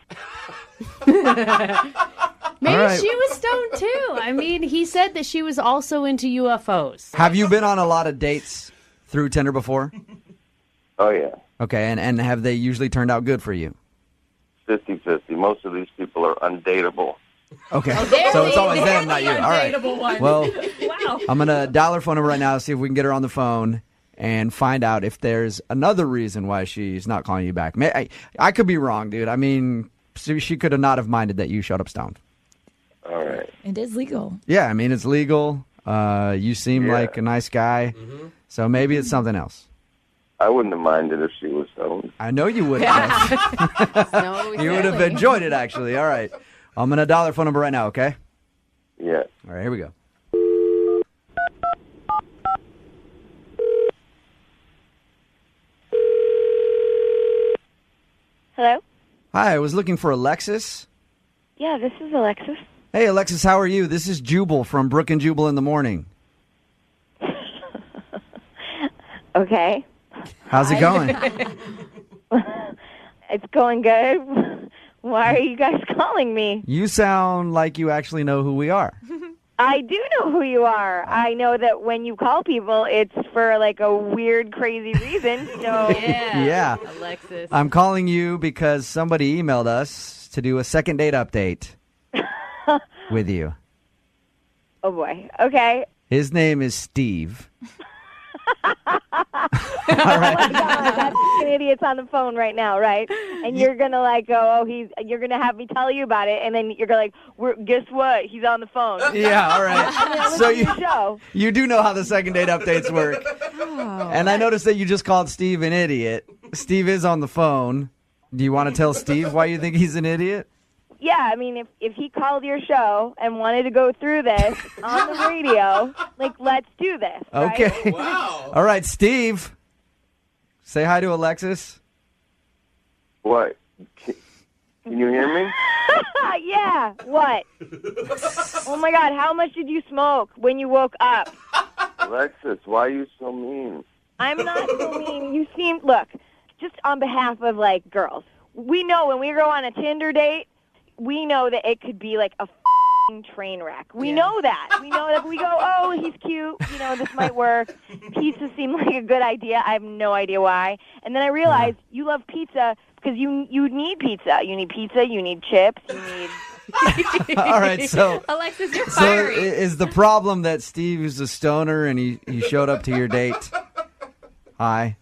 Speaker 17: Maybe
Speaker 2: right.
Speaker 17: she was stoned too. I mean, he said that she was also into UFOs.
Speaker 2: Have you been on a lot of dates through Tinder before?
Speaker 22: Oh, yeah.
Speaker 2: Okay, and have they usually turned out good for you?
Speaker 22: 50-50. Most of these people are undateable.
Speaker 2: Okay, so it's always them, not you. All right. Well,
Speaker 23: Wow.
Speaker 2: I'm going to dial her phone number right now, see if we can get her on the phone and find out if there's another reason why she's not calling you back. I could be wrong, dude. I mean, she could have not have minded that you showed up stoned.
Speaker 22: All right.
Speaker 23: It is legal.
Speaker 2: Yeah, I mean, it's legal. You seem like a nice guy, so maybe it's something else.
Speaker 22: I wouldn't have minded if she was stoned.
Speaker 2: I know you would have. You would have enjoyed it, actually. All right. I'm going to dial her phone number right now, okay?
Speaker 22: Yeah.
Speaker 2: All right, here we go.
Speaker 3: Hello?
Speaker 2: Hi, I was looking for Alexis.
Speaker 3: Yeah, this is Alexis.
Speaker 2: Hey, Alexis, how are you? This is Jubal from Brooke and Jubal in the morning.
Speaker 3: Okay.
Speaker 2: How's it going?
Speaker 3: It's going good. Why are you guys calling me?
Speaker 2: You sound like you actually know who we are.
Speaker 3: I do know who you are. I know that when you call people, it's for a weird, crazy reason. So
Speaker 2: Yeah.
Speaker 17: Alexis.
Speaker 2: I'm calling you because somebody emailed us to do a second date update with you.
Speaker 3: Oh boy. Okay.
Speaker 2: His name is Steve.
Speaker 3: Oh my God, that's an idiot's on the phone right now, right? And you're gonna you're gonna have me tell you about it, and then you're gonna guess what? He's on the phone.
Speaker 2: Yeah, all right.
Speaker 3: So
Speaker 2: you do know how the second date updates work. And I noticed that you just called Steve an idiot. Steve is on the phone. Do you want to tell Steve why you think he's an idiot?
Speaker 3: Yeah, I mean, if he called your show and wanted to go through this on the radio, let's do this. Right?
Speaker 2: Okay. Wow. All right, Steve. Say hi to Alexis.
Speaker 22: What? Can you hear me?
Speaker 3: Yeah. What? Oh my God! How much did you smoke when you woke up?
Speaker 22: Alexis, why are you so mean?
Speaker 3: I'm not so mean. You seem just on behalf of girls. We know when we go on a Tinder date, we know that it could be a f***ing train wreck. We know that. We know that we go, oh, he's cute. This might work. Pizza seemed like a good idea. I have no idea why. And then I realized you love pizza because you need pizza. You need pizza. You need chips. You need...
Speaker 2: All right, so
Speaker 17: Alexis, you're
Speaker 2: so
Speaker 17: fiery.
Speaker 2: is the problem that Steve is a stoner and he showed up to your date? Hi.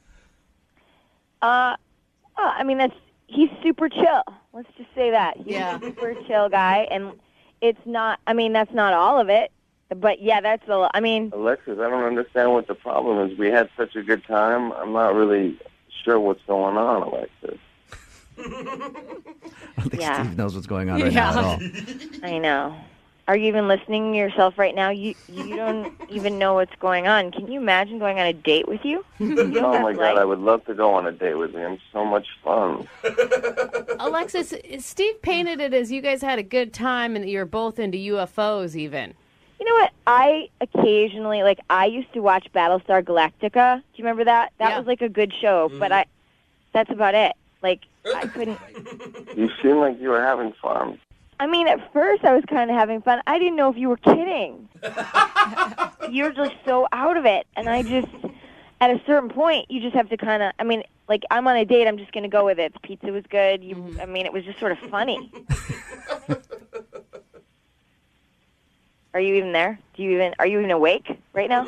Speaker 3: I mean, he's super chill. Let's just say that. He's a super chill guy, and it's not, that's not all of it, but yeah, that's
Speaker 22: Alexis, I don't understand what the problem is. We had such a good time. I'm not really sure what's going on, Alexis.
Speaker 2: I don't think Steve knows what's going on right now at all.
Speaker 3: I know. Are you even listening to yourself right now? You don't even know what's going on. Can you imagine going on a date with you?
Speaker 22: Oh, my God, I would love to go on a date with him. So much fun.
Speaker 17: Alexis, Steve painted it as you guys had a good time and that you're both into UFOs even.
Speaker 3: You know what? I occasionally, I used to watch Battlestar Galactica. Do you remember that? That was a good show, but that's about it. I couldn't...
Speaker 22: You seem like you were having fun.
Speaker 3: I mean, at first I was kind of having fun. I didn't know if you were kidding. You're just so out of it. And I just, at a certain point, you just have to kind of, I'm on a date, I'm just going to go with it. The pizza was good. It was just sort of funny. Are you even there? Are you even awake right now?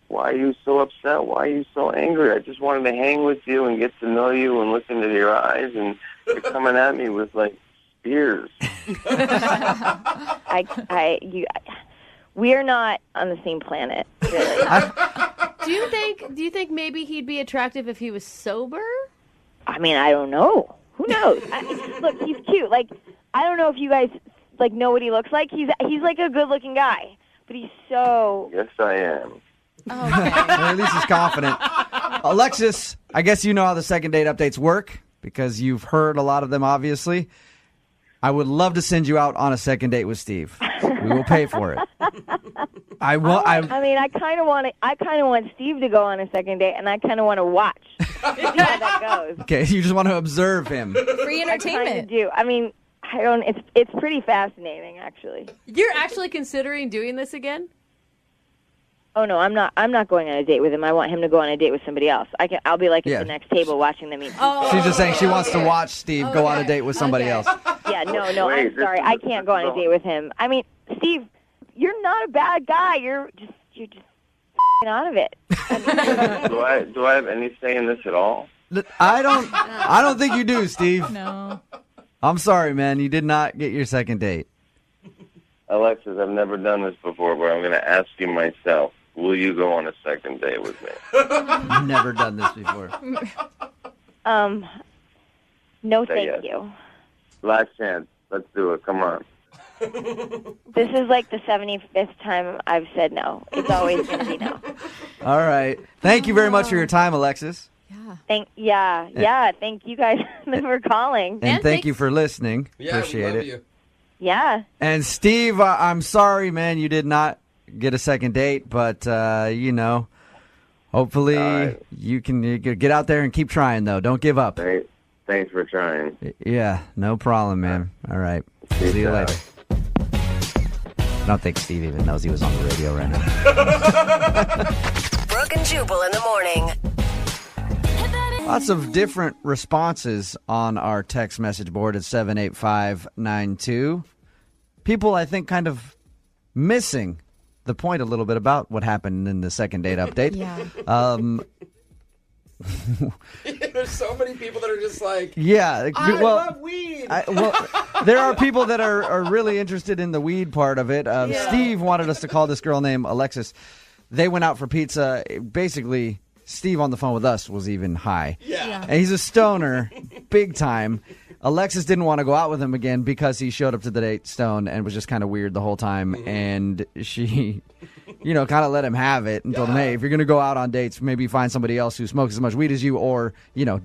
Speaker 22: Why are you so upset? Why are you so angry? I just wanted to hang with you and get to know you and look into your eyes, and you're coming at me with, spears.
Speaker 3: we are not on the same planet. Really.
Speaker 17: Do you think maybe he'd be attractive if he was sober?
Speaker 3: I mean, I don't know. Who knows? Look, he's cute. Like, I don't know if you guys like know what he looks like. He's like a good-looking guy, but he's so.
Speaker 22: Yes, I am.
Speaker 23: Okay.
Speaker 2: Well, at least he's confident. Alexis, I guess you know how the second date updates work because you've heard a lot of them, obviously. I would love to send you out on a second date with Steve. We will pay for it. I
Speaker 3: kind of want Steve to go on a second date, and I kind of want to watch see how that goes.
Speaker 2: Okay, you just want to observe him.
Speaker 23: Free entertainment.
Speaker 3: I kind of do. I mean, I don't. It's pretty fascinating, actually.
Speaker 17: You're actually considering doing this again?
Speaker 3: Oh no, I'm not. I'm not going on a date with him. I want him to go on a date with somebody else. I'll be like at the next table watching them eat.
Speaker 2: She's just saying she wants to watch Steve go on a date with somebody else.
Speaker 3: Yeah, no.
Speaker 22: Wait,
Speaker 3: I'm sorry. I can't go on a date with him. I mean, Steve, you're not a bad guy. You're just out of it.
Speaker 22: Do I have any say in this at all?
Speaker 2: I don't think you do, Steve.
Speaker 23: No.
Speaker 2: I'm sorry, man. You did not get your second date.
Speaker 22: Alexis, I've never done this before, but I'm going to ask you myself. Will you go on a second date with me?
Speaker 2: Never done this before.
Speaker 3: No, thank you.
Speaker 22: Last chance. Let's do it. Come on.
Speaker 3: This is like the 75th time I've said no. It's always going to be no.
Speaker 2: All right. Thank you very much for your time, Alexis.
Speaker 3: Thank you guys for calling.
Speaker 2: And thank you for listening. Appreciate it.
Speaker 21: You.
Speaker 3: Yeah.
Speaker 2: And Steve, I'm sorry, man, you did not get a second date, but hopefully you can get out there and keep trying, though. Don't give up.
Speaker 22: Thanks for trying.
Speaker 2: Yeah, no problem, man. All right. See you later. I don't think Steve even knows he was on the radio right now.
Speaker 1: Brooke and Jubal in the morning.
Speaker 2: Lots of different responses on our text message board at 78592. People, I think, kind of missing the point a little bit about what happened in the second date update.
Speaker 23: Yeah.
Speaker 21: There's so many people that are just like,
Speaker 2: yeah,
Speaker 21: I love weed.
Speaker 2: There are people that are really interested in the weed part of it. Steve wanted us to call this girl named Alexis. They went out for pizza. Basically, Steve on the phone with us was even high.
Speaker 21: Yeah.
Speaker 2: And he's a stoner, big time. Alexis didn't want to go out with him again because he showed up to the date stoned and was just kind of weird the whole time. And she, kind of let him have it and told him, hey, if you're going to go out on dates, maybe find somebody else who smokes as much weed as you or,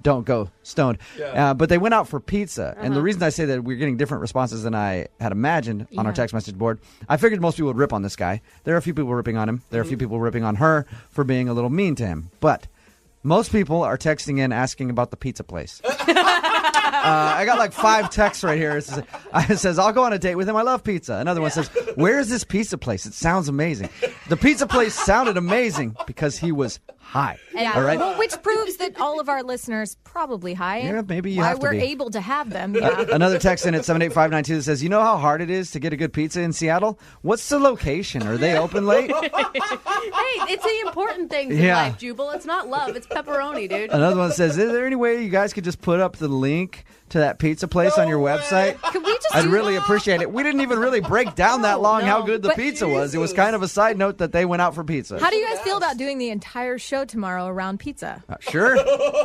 Speaker 2: don't go stoned.
Speaker 21: Yeah.
Speaker 2: But they went out for pizza. And the reason I say that we're getting different responses than I had imagined on our text message board, I figured most people would rip on this guy. There are a few people ripping on him. There are a few people ripping on her for being a little mean to him. But most people are texting in asking about the pizza place. I got like 5 texts right here. It says, I'll go on a date with him. I love pizza. Another one says, where is this pizza place? It sounds amazing. The pizza place sounded amazing because he was high.
Speaker 23: Yeah.
Speaker 2: All right?
Speaker 23: Well, which proves that all of our listeners probably high.
Speaker 2: Yeah, maybe you
Speaker 23: why
Speaker 2: have to
Speaker 23: we're
Speaker 2: be.
Speaker 23: able to have them. Yeah.
Speaker 2: Another text in at 78592 that says, you know how hard it is to get a good pizza in Seattle? What's the location? Are they open late?
Speaker 17: Hey, it's the important things in life, Jubal. It's not love. It's pepperoni, dude.
Speaker 2: Another one says, is there any way you guys could just put up the link to that pizza place on your website?
Speaker 23: Could we just
Speaker 2: I'd really appreciate it. We didn't even really break down that long how good the pizza was. It was kind of a side note that they went out for pizza.
Speaker 23: How do you guys feel about doing the entire show tomorrow around pizza?
Speaker 2: Sure.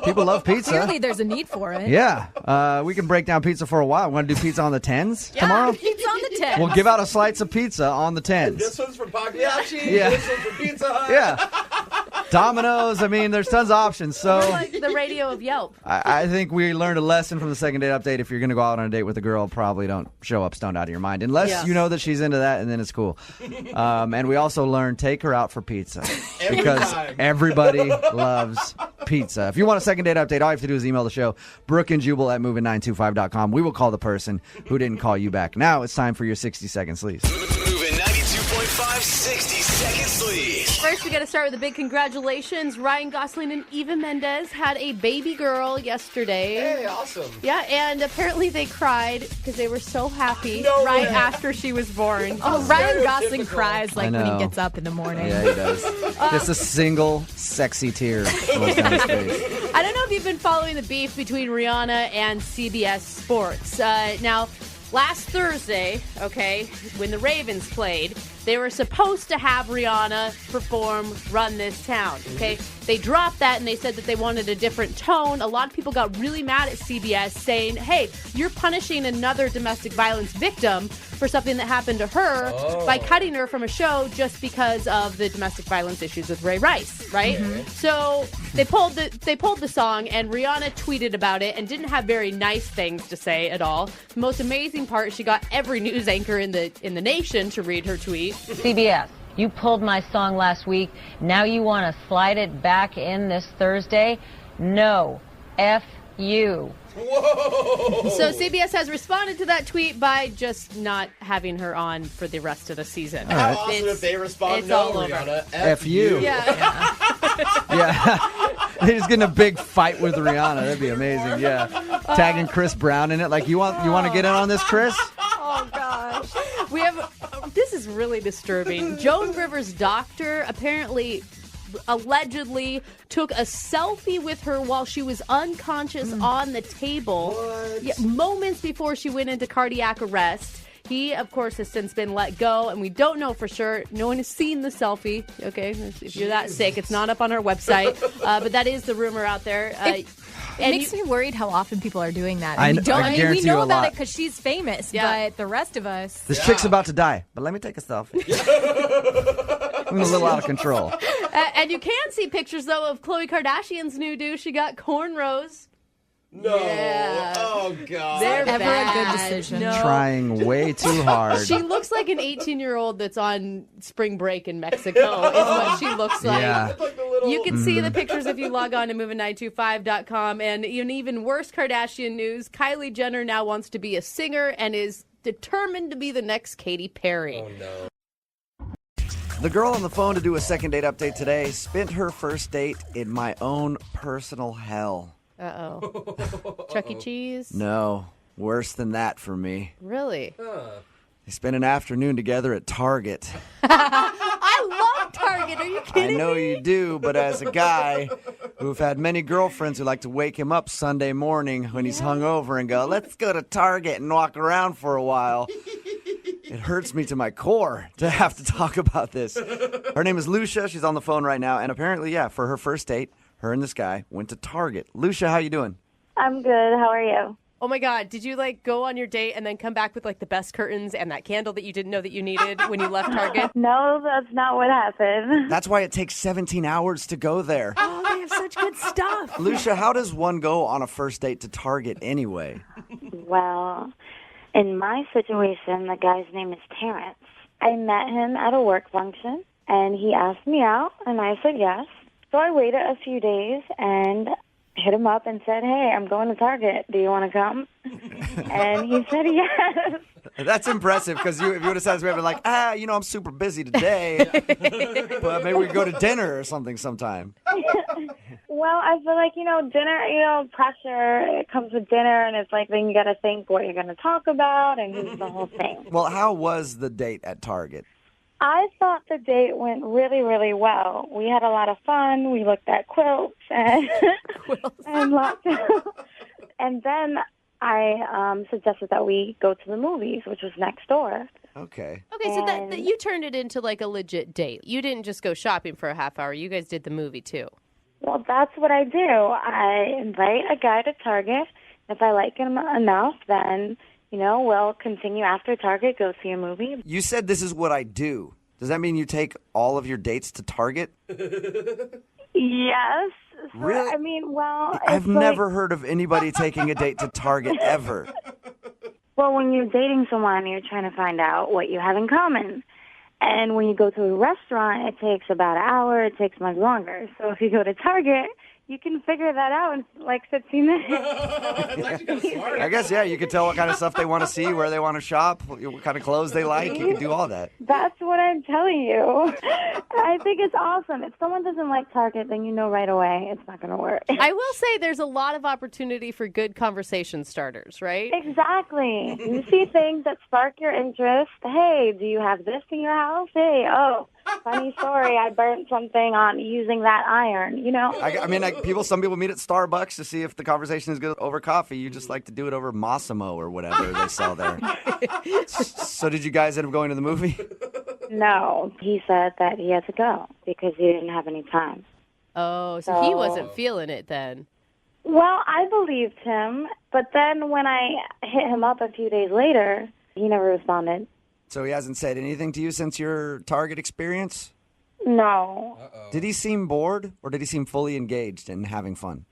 Speaker 2: People love pizza.
Speaker 23: Clearly there's a need for it.
Speaker 2: Yeah. We can break down pizza for a while. Want to do pizza on the 10s tomorrow?
Speaker 23: Pizza on the 10s.
Speaker 2: We'll give out a slice of pizza on the 10s.
Speaker 21: This one's for Pagliacci.
Speaker 2: Yeah.
Speaker 21: This one's for Pizza Hut.
Speaker 2: Yeah. Domino's. I mean, there's tons of options. So
Speaker 17: We're like the radio of Yelp.
Speaker 2: I think we learned a lesson from the second date update. If you're going to go out on a date with a girl, probably don't show up stoned out of your mind. Unless you know that she's into that, and then it's cool. And we also learned, take her out for pizza. Because everybody loves pizza. If you want a second date update, all you have to do is email the show, brookeandjubal@moving925.com. We will call the person who didn't call you back. Now it's time for your 60-second sleaze.
Speaker 19: Moving 92.5 60 Second Sleaze.
Speaker 17: First, we got to start with a big congratulations. Ryan Gosling and Eva Mendes had a baby girl yesterday.
Speaker 21: Hey, awesome.
Speaker 17: Yeah, and apparently they cried because they were so happy
Speaker 21: way.
Speaker 17: after she was born.
Speaker 23: Oh, Ryan Gosling cries like
Speaker 2: I
Speaker 23: when he
Speaker 2: know.
Speaker 23: gets up in the morning.
Speaker 2: Yeah, he does. Just a single sexy tear rolls down his face.
Speaker 17: I don't know if you've been following the beef between Rihanna and CBS Sports. Now, last Thursday, when the Ravens played, They were supposed to have Rihanna perform Run This Town, okay? They dropped that and they said that they wanted a different tone. A lot of people got really mad at CBS saying, hey, you're punishing another domestic violence victim for something that happened to her by cutting her from a show just because of the domestic violence issues with Ray Rice, right? So they pulled the song, and Rihanna tweeted about it and didn't have very nice things to say at all. The most amazing part, she got every news anchor in the nation to read her tweet.
Speaker 7: CBS, you pulled my song last week. Now you want to slide it back in this Thursday? No. F you.
Speaker 17: Whoa! So CBS has responded to that tweet by just not having her on for the rest of the season.
Speaker 21: How awesome if they respond,
Speaker 17: it's
Speaker 21: no,
Speaker 17: all over.
Speaker 21: Rihanna,
Speaker 2: F you.
Speaker 17: Yeah.
Speaker 2: Yeah. They're just getting a big fight with Rihanna. That'd be amazing. Yeah. Tagging Chris Brown in it. Like, you want to get in on this, Chris?
Speaker 17: Oh, gosh. We have, this is really disturbing. Joan Rivers' doctor apparently allegedly took a selfie with her while she was unconscious on the table. Moments before she went into cardiac arrest. He, of course, has since been let go, and we don't know for sure. No one has seen the selfie. Okay, if you're that sick, it's not up on our website. But that is the rumor out there.
Speaker 23: It makes me worried how often people are doing that.
Speaker 2: I
Speaker 23: we
Speaker 2: guarantee
Speaker 23: know
Speaker 2: you a
Speaker 23: about
Speaker 2: lot.
Speaker 23: it because she's famous, but the rest of us.
Speaker 2: This chick's about to die, but let me take a selfie. I'm a little out of control.
Speaker 17: And you can see pictures, though, of Khloe Kardashian's new do. She got cornrows.
Speaker 21: No.
Speaker 17: Yeah.
Speaker 21: Oh, God.
Speaker 17: They're
Speaker 23: Never
Speaker 17: bad.
Speaker 23: a good decision.
Speaker 17: No.
Speaker 2: Trying way too hard.
Speaker 17: She looks like an 18-year-old that's on spring break in Mexico, is what she looks like.
Speaker 2: Yeah.
Speaker 17: You can see the pictures if you log on to moving925.com. And in even worse Kardashian news, Kylie Jenner now wants to be a singer and is determined to be the next Katy Perry.
Speaker 21: Oh, no.
Speaker 2: The girl on the phone to do a second date update today spent her first date in my own personal hell.
Speaker 17: Uh-oh. Chuck E. Cheese?
Speaker 2: No, worse than that for me.
Speaker 17: Really?
Speaker 2: They spent an afternoon together at Target.
Speaker 17: I love Target. Are you kidding
Speaker 2: I know
Speaker 17: me?
Speaker 2: you do, but as a guy who've had many girlfriends who like to wake him up Sunday morning when he's hungover and go, let's go to Target and walk around for a while. It hurts me to my core to have to talk about this. Her name is Lucia. She's on the phone right now. And apparently, for her first date, her and this guy went to Target. Lucia, how you doing?
Speaker 3: I'm good. How are you?
Speaker 17: Oh my God, did you go on your date and then come back with the best curtains and that candle that you didn't know that you needed when you left Target?
Speaker 3: No, that's not what happened.
Speaker 2: That's why it takes 17 hours to go there.
Speaker 17: Oh, they have such good stuff.
Speaker 2: Lucia, how does one go on a first date to Target anyway?
Speaker 3: Well, in my situation, the guy's name is Terrence. I met him at a work function, and he asked me out, and I said yes. So I waited a few days and hit him up and said, hey, I'm going to Target. Do you want to come? And he said yes.
Speaker 2: That's impressive, because if you would have said to me, I'd be like, I'm super busy today, but maybe we go to dinner or something sometime.
Speaker 3: Well, I feel like, dinner, pressure, it comes with dinner, and it's then you got to think what you're going to talk about and the whole thing.
Speaker 2: Well, how was the date at Target?
Speaker 3: I thought the date went really, really well. We had a lot of fun. We looked at quilts and and lots of, and then I suggested that we go to the movies, which was next door.
Speaker 2: Okay.
Speaker 17: Okay, so that you turned it into a legit date. You didn't just go shopping for a half hour. You guys did the movie too.
Speaker 3: Well, that's what I do. I invite a guy to Target. If I like him enough, then we'll continue after Target, go see a movie.
Speaker 2: You said this is what I do. Does that mean you take all of your dates to Target?
Speaker 3: Yes. So,
Speaker 2: Really?
Speaker 3: I mean, well,
Speaker 2: I've never heard of anybody taking a date to Target ever.
Speaker 3: Well, when you're dating someone, you're trying to find out what you have in common. And when you go to a restaurant, it takes about an hour. It takes much longer. So if you go to Target, you can figure that out in 15 minutes.
Speaker 2: I guess, you could tell what kind of stuff they want to see, where they want to shop, what kind of clothes they like. You can do all that.
Speaker 3: That's what I'm telling you. I think it's awesome. If someone doesn't like Target, then you know right away it's not going to work.
Speaker 17: I will say there's a lot of opportunity for good conversation starters, right?
Speaker 3: Exactly. You see things that spark your interest. Hey, do you have this in your house? Hey, funny story. I burnt something on using that iron,
Speaker 2: Some people meet at Starbucks to see if the conversation is good over coffee. You just like to do it over Massimo or whatever they sell there. So did you guys end up going to the movie?
Speaker 8: No, he said that he had to go because he didn't have any time.
Speaker 17: Oh, so he wasn't feeling it then.
Speaker 8: Well, I believed him, but then when I hit him up a few days later, he never responded.
Speaker 9: So he hasn't said anything to you since your Target experience?
Speaker 8: No.
Speaker 9: Did he seem bored, or did he seem fully engaged and having fun?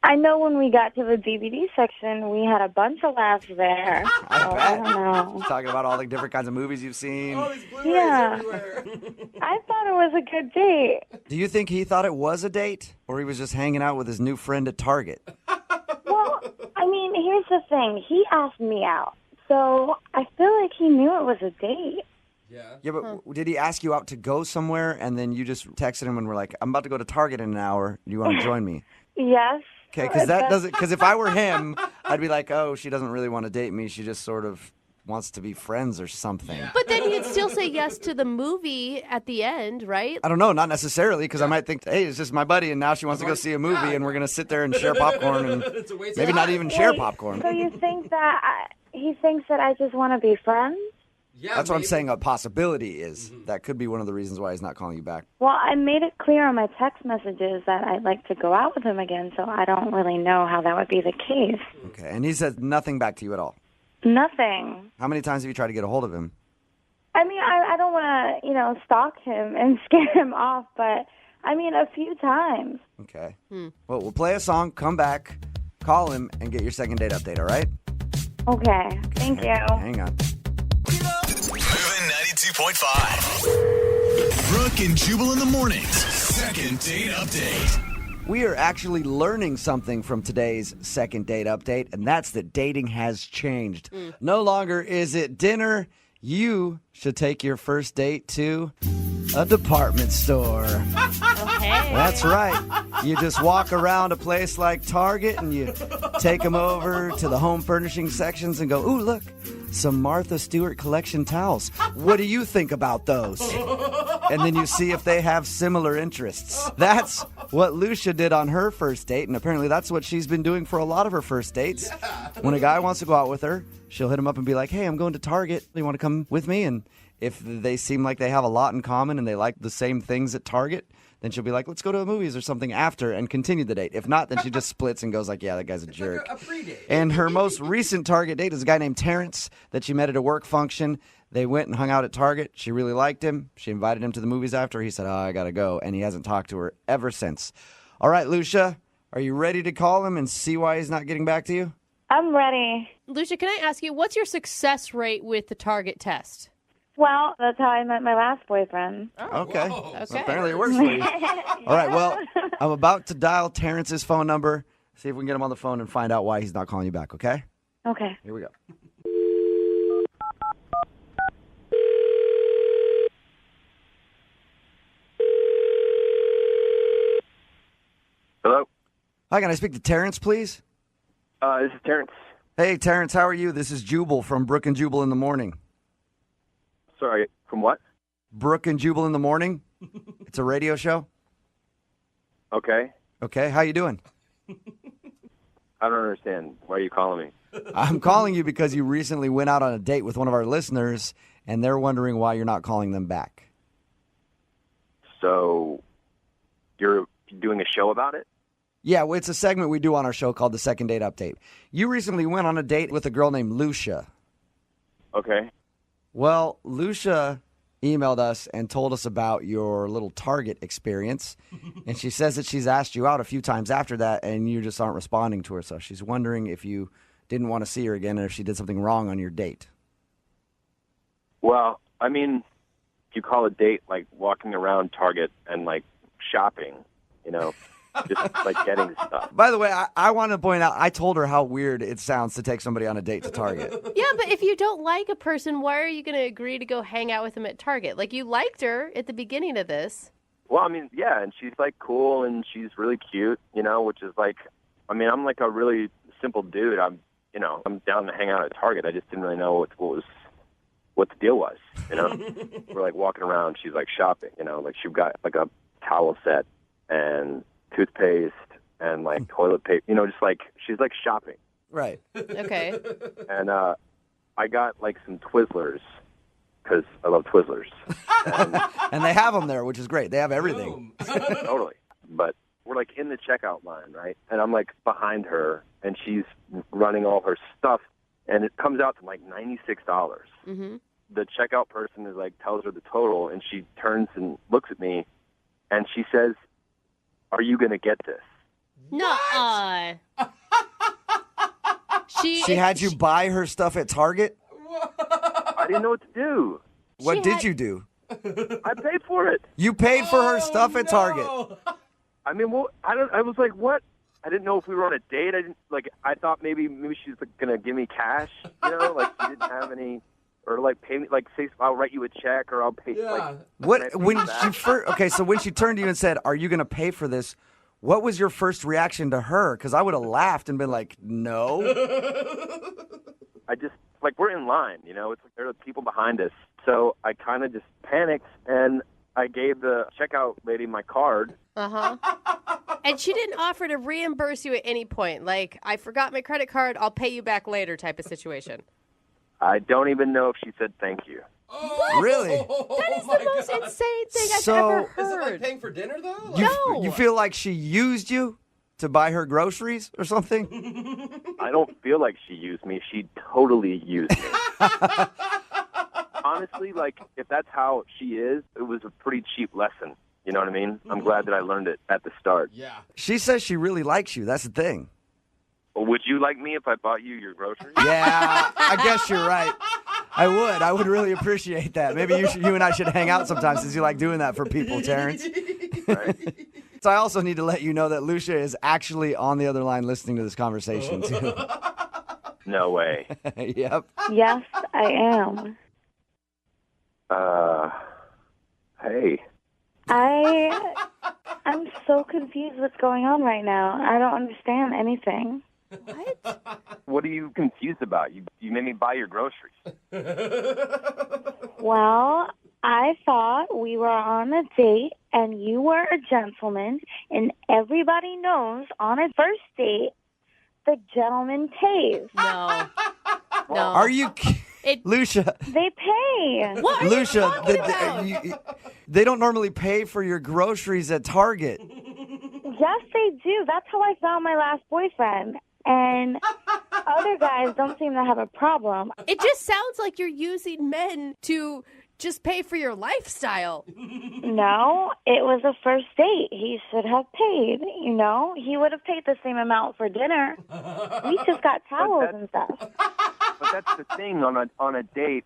Speaker 8: I know when we got to the DVD section, we had a bunch of laughs there. I don't know.
Speaker 9: Talking about all the different kinds of movies you've seen.
Speaker 8: Yeah. I thought it was a good date.
Speaker 9: Do you think he thought it was a date, or he was just hanging out with his new friend at Target?
Speaker 8: Well, I mean, here's the thing. He asked me out, so I feel like he knew it was a date.
Speaker 9: Yeah, but did he ask you out to go somewhere, and then you just texted him and were like, I'm about to go to Target in an hour. Do you want to join me?
Speaker 8: Yes.
Speaker 9: Okay, because if I were him, I'd be like, oh, she doesn't really want to date me. She just sort of wants to be friends or something.
Speaker 17: But then you'd still say yes to the movie at the end, right?
Speaker 9: I don't know, not necessarily, because I might think, hey, it's just my buddy, and now she wants to go see a movie, and we're going to sit there and share popcorn, and maybe not even share popcorn.
Speaker 8: So you think that he thinks that I just want to be friends?
Speaker 9: Yeah, that's what I'm saying a possibility is. That could be one of the reasons why he's not calling you back.
Speaker 8: Well, I made it clear on my text messages that I'd like to go out with him again, so I don't really know how that would be the case.
Speaker 9: Okay, and he said nothing back to you at all?
Speaker 8: Nothing.
Speaker 9: How many times have you tried to get a hold of him?
Speaker 8: I mean, I don't want to, stalk him and scare him off, but, I mean, a few times.
Speaker 9: Okay. Well, we'll play a song, come back, call him, and get your second date update, all right?
Speaker 8: Okay. Thank you.
Speaker 9: Hang on.
Speaker 19: Moving 92.5. Brooke and Jubal in the mornings. Second date update.
Speaker 9: We are actually learning something from today's second date update, and that's that dating has changed. No longer is it dinner. You should take your first date to a department store. That's right. You just walk around a place like Target and you take them over to the home furnishing sections and go, ooh, look, some Martha Stewart collection towels. What do you think about those? And then you see if they have similar interests. That's what Lucia did on her first date, and apparently that's what she's been doing for a lot of her first dates. When a guy wants to go out with her, she'll hit him up and be like, hey, I'm going to Target. You want to come with me? And if they seem like they have a lot in common and they like the same things at Target, then she'll be like, let's go to the movies or something after and continue the date. If not, then she just splits and goes like, yeah, that guy's a jerk.
Speaker 2: Like a pre-date.
Speaker 9: And her most recent Target date is a guy named Terrence that she met at a work function. They went and hung out at Target. She really liked him. She invited him to the movies after. He said, oh, I got to go. And he hasn't talked to her ever since. All right, Lucia, are you ready to call him and see why he's not getting back to you?
Speaker 8: I'm ready.
Speaker 17: Lucia, can I ask you, what's your success rate with the Target test?
Speaker 8: Well, that's how I met my last boyfriend.
Speaker 9: Okay. So apparently it works for you. All right, well, I'm about to dial Terrence's phone number, see if we can get him on the phone and find out why he's not calling you back, okay?
Speaker 8: Okay.
Speaker 9: Here we go.
Speaker 22: Hello?
Speaker 9: Hi, can I speak to Terrence, please?
Speaker 22: This is Terrence.
Speaker 9: Hey, Terrence, how are you? This is Jubal from Brooke and Jubal in the Morning.
Speaker 22: Sorry, from what?
Speaker 9: Brooke and Jubal in the Morning. It's a radio show.
Speaker 22: Okay.
Speaker 9: Okay, how you doing?
Speaker 22: I don't understand. Why are you calling me?
Speaker 9: I'm calling you because you recently went out on a date with one of our listeners, and they're wondering why you're not calling them back.
Speaker 22: So, you're doing a show about it?
Speaker 9: Yeah, well, it's a segment we do on our show called the Second Date Update. You recently went on a date with a girl named Lucia.
Speaker 22: Okay.
Speaker 9: Well, Lucia emailed us and told us about your little Target experience, and she says that she's asked you out a few times after that, and you just aren't responding to her, so she's wondering if you didn't want to see her again and if she did something wrong on your date.
Speaker 22: Well, I mean, you call a date like walking around Target and like shopping, just like getting stuff.
Speaker 9: By the way, I want to point out, I told her how weird it sounds to take somebody on a date to Target.
Speaker 17: Yeah, but if you don't like a person, why are you going to agree to go hang out with them at Target? Like, you liked her at the beginning of this.
Speaker 22: Well, I mean, yeah, and she's like cool and she's really cute, which is like, I mean, I'm like a really simple dude. I'm down to hang out at Target. I just didn't really know what the deal was, We're like walking around, she's like shopping, like she got like a towel set and toothpaste and like toilet paper, just like she's like shopping.
Speaker 9: Right.
Speaker 17: Okay.
Speaker 22: And I got like some Twizzlers because I love Twizzlers.
Speaker 9: And they have them there, which is great. They have everything.
Speaker 22: Totally. But we're like in the checkout line, right? And I'm like behind her, and she's running all her stuff, and it comes out to like $96.
Speaker 17: Mm-hmm.
Speaker 22: The checkout person is like tells her the total, and she turns and looks at me, and she says, "Are you going to get this?"
Speaker 17: No.
Speaker 9: She had you buy her stuff at Target?
Speaker 22: I didn't know what to do.
Speaker 9: What did you do?
Speaker 22: I paid for it.
Speaker 9: You paid for her stuff at Target.
Speaker 22: I mean, well, I was like, what? I didn't know if we were on a date. I thought maybe she's gonna give me cash. You know, like she didn't have any, or like pay me, like say I'll write you a check or I'll pay. Yeah. Like,
Speaker 9: What when she first? Okay, so when she turned to you and said, "Are you gonna pay for this?" What was your first reaction to her? Because I would have laughed and been like, "No."
Speaker 22: I just like we're in line. You know, it's like there are people behind us. So I kind of just panicked and I gave the checkout lady my card.
Speaker 17: Uh-huh. And she didn't offer to reimburse you at any point. Like, I forgot my credit card, I'll pay you back later type of situation.
Speaker 22: I don't even know if she said thank you.
Speaker 17: What?
Speaker 9: Really?
Speaker 17: That is the most insane thing I've ever heard.
Speaker 21: Is it like paying for dinner, though?
Speaker 9: You feel like she used you to buy her groceries or something?
Speaker 22: I don't feel like she used me. She totally used me. Honestly, like, if that's how she is, it was a pretty cheap lesson. You know what I mean? I'm glad that I learned it at the start.
Speaker 21: Yeah.
Speaker 9: She says she really likes you. That's the thing.
Speaker 22: Well, would you like me if I bought you your groceries?
Speaker 9: Yeah, I guess you're right. I would. I would really appreciate that. Maybe you and I should hang out sometimes since you like doing that for people, Terrence.
Speaker 22: Right.
Speaker 9: So I also need to let you know that Lucia is actually on the other line listening to this conversation, too.
Speaker 22: No way.
Speaker 9: Yep.
Speaker 8: Yes, I am.
Speaker 22: Hey.
Speaker 8: I'm so confused what's going on right now. I don't understand anything.
Speaker 22: What are you confused about? You made me buy your groceries.
Speaker 8: Well, I thought we were on a date and you were a gentleman, and everybody knows on a first date, the gentleman pays.
Speaker 17: No.
Speaker 9: Are you Lucia?
Speaker 8: They pay.
Speaker 17: What are
Speaker 9: Lucia,
Speaker 17: you talking about?
Speaker 9: they don't normally pay for your groceries at Target.
Speaker 8: Yes, they do. That's how I found my last boyfriend. And other guys don't seem to have a problem.
Speaker 17: It just sounds like you're using men to just pay for your lifestyle.
Speaker 8: No, it was a first date. He should have paid, you know? He would have paid the same amount for dinner. We just got towels and stuff.
Speaker 22: But that's the thing on a date,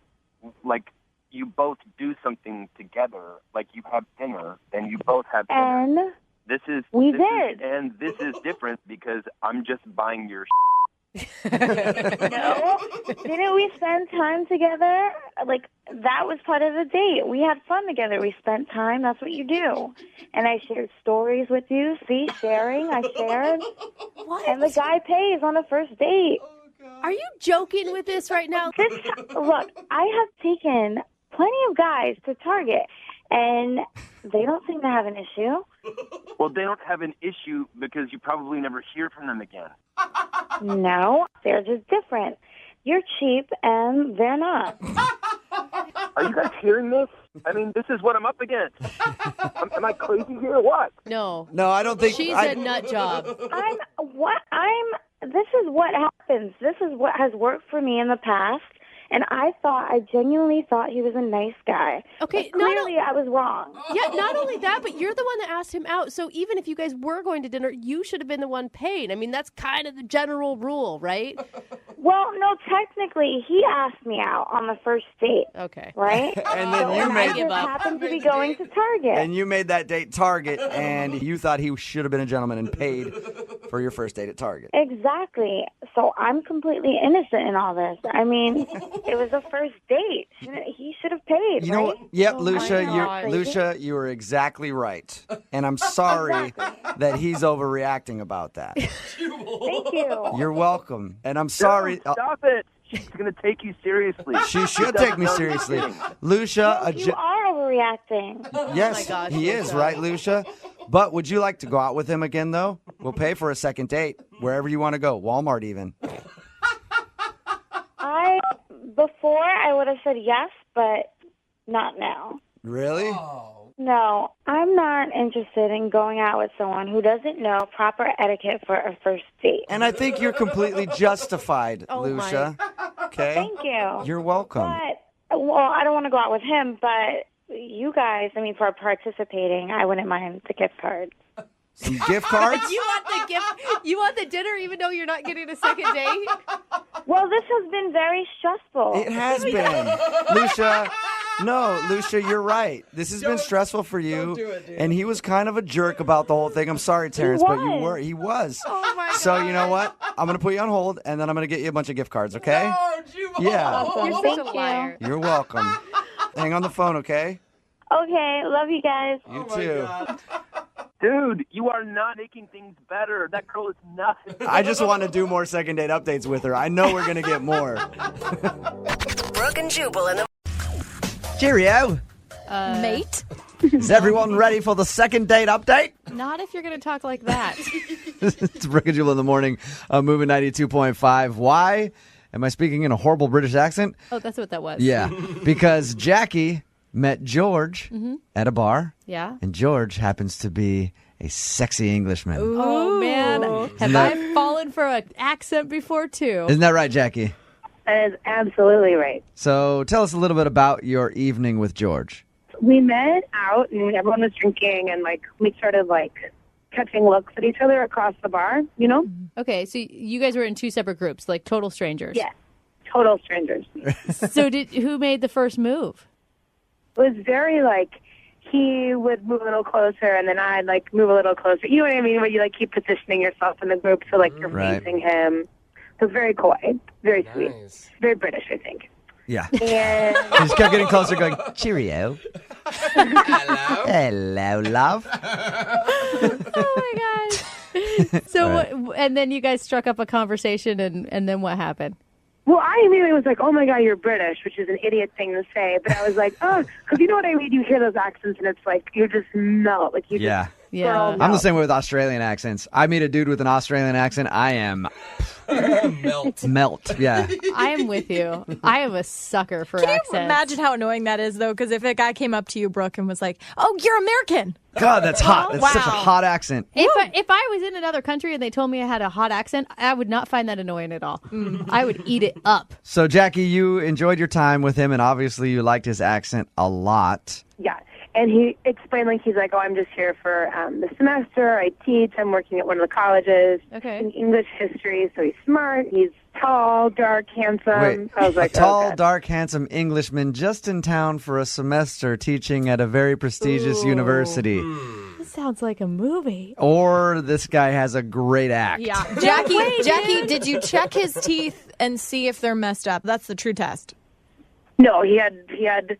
Speaker 22: like you both do something together, like you have dinner, then you both have dinner.
Speaker 8: And
Speaker 22: this is different because I'm just buying your
Speaker 8: No. Didn't we spend time together? Like, that was part of the date. We had fun together. We spent time. That's what you do. And I shared stories with you. See, sharing. I shared.
Speaker 17: What?
Speaker 8: And the guy pays on a first date.
Speaker 17: Are you joking with this right now?
Speaker 8: Look, I have taken plenty of guys to Target, and they don't seem to have an issue.
Speaker 22: Well, they don't have an issue because you probably never hear from them again.
Speaker 8: No, they're just different. You're cheap, and they're not.
Speaker 22: Are you guys hearing this? I mean, this is what I'm up against. Am I crazy here or what?
Speaker 17: No.
Speaker 9: No, I don't think...
Speaker 17: She's a nut job.
Speaker 8: This is what happens. This is what has worked for me in the past. And I genuinely thought he was a nice guy.
Speaker 17: Okay,
Speaker 8: but clearly I was wrong.
Speaker 17: Yeah, not only that, but you're the one that asked him out. So even if you guys were going to dinner, you should have been the one paying. I mean, that's kind of the general rule, right?
Speaker 8: Well, no, technically, he asked me out on the first date.
Speaker 17: Okay.
Speaker 8: Right?
Speaker 9: And then
Speaker 8: I just happened to be going to Target.
Speaker 9: And you made that date Target, and you thought he should have been a gentleman and paid for your first date at Target.
Speaker 8: Exactly. So I'm completely innocent in all this. I mean, it was a first date. He should have paid.
Speaker 9: You know what? Yep,
Speaker 8: Oh,
Speaker 9: Lucia, you were exactly right. And I'm sorry that he's overreacting about that.
Speaker 8: Thank you.
Speaker 9: You're welcome. And I'm sorry.
Speaker 22: Stop it. She's going to take you seriously.
Speaker 9: She should take me seriously. Lucia,
Speaker 8: You are overreacting.
Speaker 9: yes, he is, right, Lucia? But would you like to go out with him again, though? We'll pay for a second date, wherever you want to go, Walmart even.
Speaker 8: Before I would have said yes, but Not now.
Speaker 9: Really?
Speaker 8: No, I'm not interested in going out with someone who doesn't know proper etiquette for a first date.
Speaker 9: And I think you're completely justified, Lucia. Okay?
Speaker 8: Thank you.
Speaker 9: You're welcome.
Speaker 8: But, well, I don't want to go out with him, but you guys, I mean, for participating, I wouldn't mind the gift card.
Speaker 9: Some gift cards?
Speaker 17: You want the gift? You want the dinner even though you're not getting a second date?
Speaker 8: Well, this has been very stressful.
Speaker 9: It has been. Lucia, no, Lucia, you're right. This has been stressful for you. And he was kind of a jerk about the whole thing. I'm sorry, Terrence, but he was.
Speaker 17: Oh, my God.
Speaker 9: So, you know what? I'm going to put you on hold, and then I'm going to get you a bunch of gift cards, okay?
Speaker 21: No, Jubal.
Speaker 9: Yeah.
Speaker 17: You're such a liar.
Speaker 9: You're welcome. Hang on the phone, okay?
Speaker 8: Okay, love you guys.
Speaker 9: You too.
Speaker 21: Dude, you are not making things better. That girl is nuts.
Speaker 9: I just want to do more second date updates with her. I know we're going to get more.
Speaker 10: Brooke and Jubal in the
Speaker 9: Cheerio.
Speaker 23: Mate?
Speaker 9: Is everyone ready for the second date update?
Speaker 17: Not if you're going to talk like that.
Speaker 9: It's Brooke and Jubal in the morning, moving 92.5. Why am I speaking in a horrible British accent?
Speaker 17: Oh, that's what that was.
Speaker 9: Yeah, because Jackie met George at a bar.
Speaker 17: Yeah.
Speaker 9: And George happens to be a sexy Englishman.
Speaker 17: Oh, man. Have I fallen for an accent before, too?
Speaker 9: Isn't that right, Jackie?
Speaker 20: That is absolutely right.
Speaker 9: So tell us a little bit about your evening with George.
Speaker 20: We met out and everyone was drinking and we started catching looks at each other across the bar, you know?
Speaker 17: Okay, so you guys were in two separate groups, like total strangers.
Speaker 20: Yeah, total strangers.
Speaker 17: So who made the first move?
Speaker 20: It was very he would move a little closer and then I'd move a little closer. You know what I mean? Where you keep positioning yourself in the group so you're facing him. So very coy, very sweet, very British, I think.
Speaker 9: Yeah.
Speaker 20: And
Speaker 9: He just kept getting closer going, cheerio. Hello, love.
Speaker 17: Oh, my God. So, and then you guys struck up a conversation and then what happened?
Speaker 20: well, I immediately was like, oh my God, you're British, which is an idiot thing to say. But I was like, oh, because you know what I mean? You hear those accents and it's you just melt. You
Speaker 9: Yeah.
Speaker 20: Yeah.
Speaker 9: I'm the same way with Australian accents. I meet a dude with an Australian accent, I am melt. Yeah.
Speaker 17: I am with you. I am a sucker for
Speaker 23: Can
Speaker 17: accents.
Speaker 23: you imagine how annoying that is, though? Because if a guy came up to you, Brooke, and was like, oh, you're American.
Speaker 9: God, that's hot. That's such a hot accent.
Speaker 17: If I was in another country and they told me I had a hot accent, I would not find that annoying at all. I would eat it up.
Speaker 9: So, Jackie, you enjoyed your time with him, and obviously you liked his accent a lot.
Speaker 20: Yeah. And he explained, he's like, oh, I'm just here for the semester. I teach. I'm working at one of the colleges in English history. So he's smart. He's tall, dark, handsome.
Speaker 9: Wait,
Speaker 20: I was like,
Speaker 9: a tall,
Speaker 20: oh, God.
Speaker 9: dark, handsome Englishman just in town for a semester teaching at a very prestigious university.
Speaker 17: This sounds like a movie.
Speaker 9: Or this guy has a great act.
Speaker 23: Yeah. Jackie, did you check his teeth and see if they're messed up? That's the true test.
Speaker 20: No, he had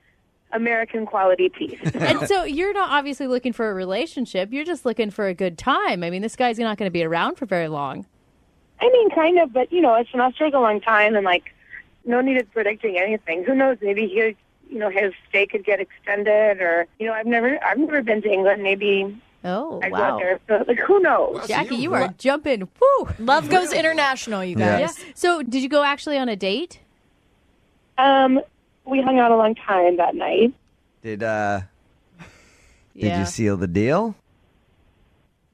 Speaker 20: American quality teeth.
Speaker 17: And so you're not obviously looking for a relationship. You're just looking for a good time. I mean, this guy's not going to be around for very long.
Speaker 20: I mean, kind of, but, a semester's a long time, and, no need of predicting anything. Who knows? Maybe his stay could get extended, or, I've never been to England. Maybe I go out there. So, who knows?
Speaker 17: Jackie, you are jumping. Woo!
Speaker 23: Love goes international, you guys.
Speaker 17: Yeah. So did you go actually on a date?
Speaker 20: We hung out a long time that night.
Speaker 9: Did you seal the deal?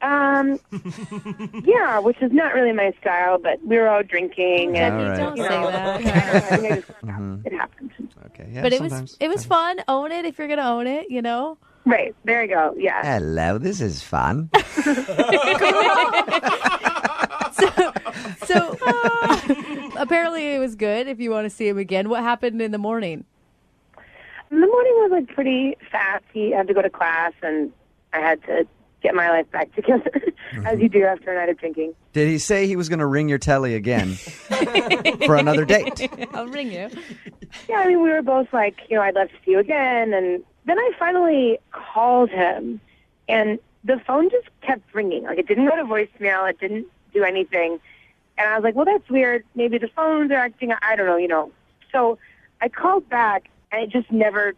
Speaker 20: Yeah, which is not really my style, but we were all drinking.
Speaker 17: Jackie, don't say that.
Speaker 20: It happened.
Speaker 9: Okay, yeah,
Speaker 17: but it was fun. Own it if you're going to own it,
Speaker 20: Right, there you go, yeah.
Speaker 9: Hello, this is fun.
Speaker 17: So apparently it was good if you want to see him again. What happened in the morning?
Speaker 20: The morning was pretty fast. He had to go to class, and I had to get my life back together, as you do after a night of drinking.
Speaker 9: Did he say he was going to ring your telly again for another date?
Speaker 17: I'll ring you.
Speaker 20: Yeah, I mean, we were both like, I'd love to see you again. And then I finally called him, and the phone just kept ringing. It didn't go to voicemail. It didn't do anything. And I was like, well, that's weird. Maybe the phones are acting. I don't know, So I called back, and it just never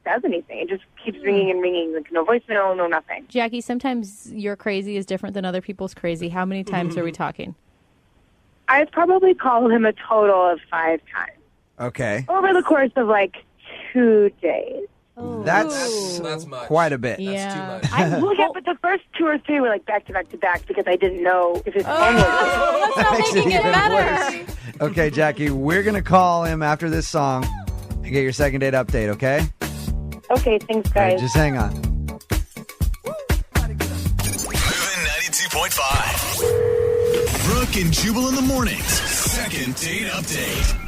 Speaker 20: does anything. It just keeps ringing and ringing. No voicemail, no nothing.
Speaker 17: Jackie, sometimes your crazy is different than other people's crazy. How many times are we talking?
Speaker 20: I've probably called him a total of 5 times.
Speaker 9: Okay.
Speaker 20: Over the course of 2 days.
Speaker 9: That's
Speaker 11: much.
Speaker 9: quite a bit.
Speaker 23: Yeah.
Speaker 11: That's too much.
Speaker 8: Well, yeah, but the first 2 or 3 were like back to back to back because I didn't know if his phone was.
Speaker 23: That's not
Speaker 9: Makes
Speaker 23: making it
Speaker 9: even
Speaker 23: better.
Speaker 9: worse. Okay, Jackie, we're going to call him after this song and get your second date update, okay?
Speaker 8: Okay, thanks,
Speaker 9: All right,
Speaker 8: guys.
Speaker 9: just hang on.
Speaker 19: Moving 92.5. Brooke and Jubal in the mornings. Second date update.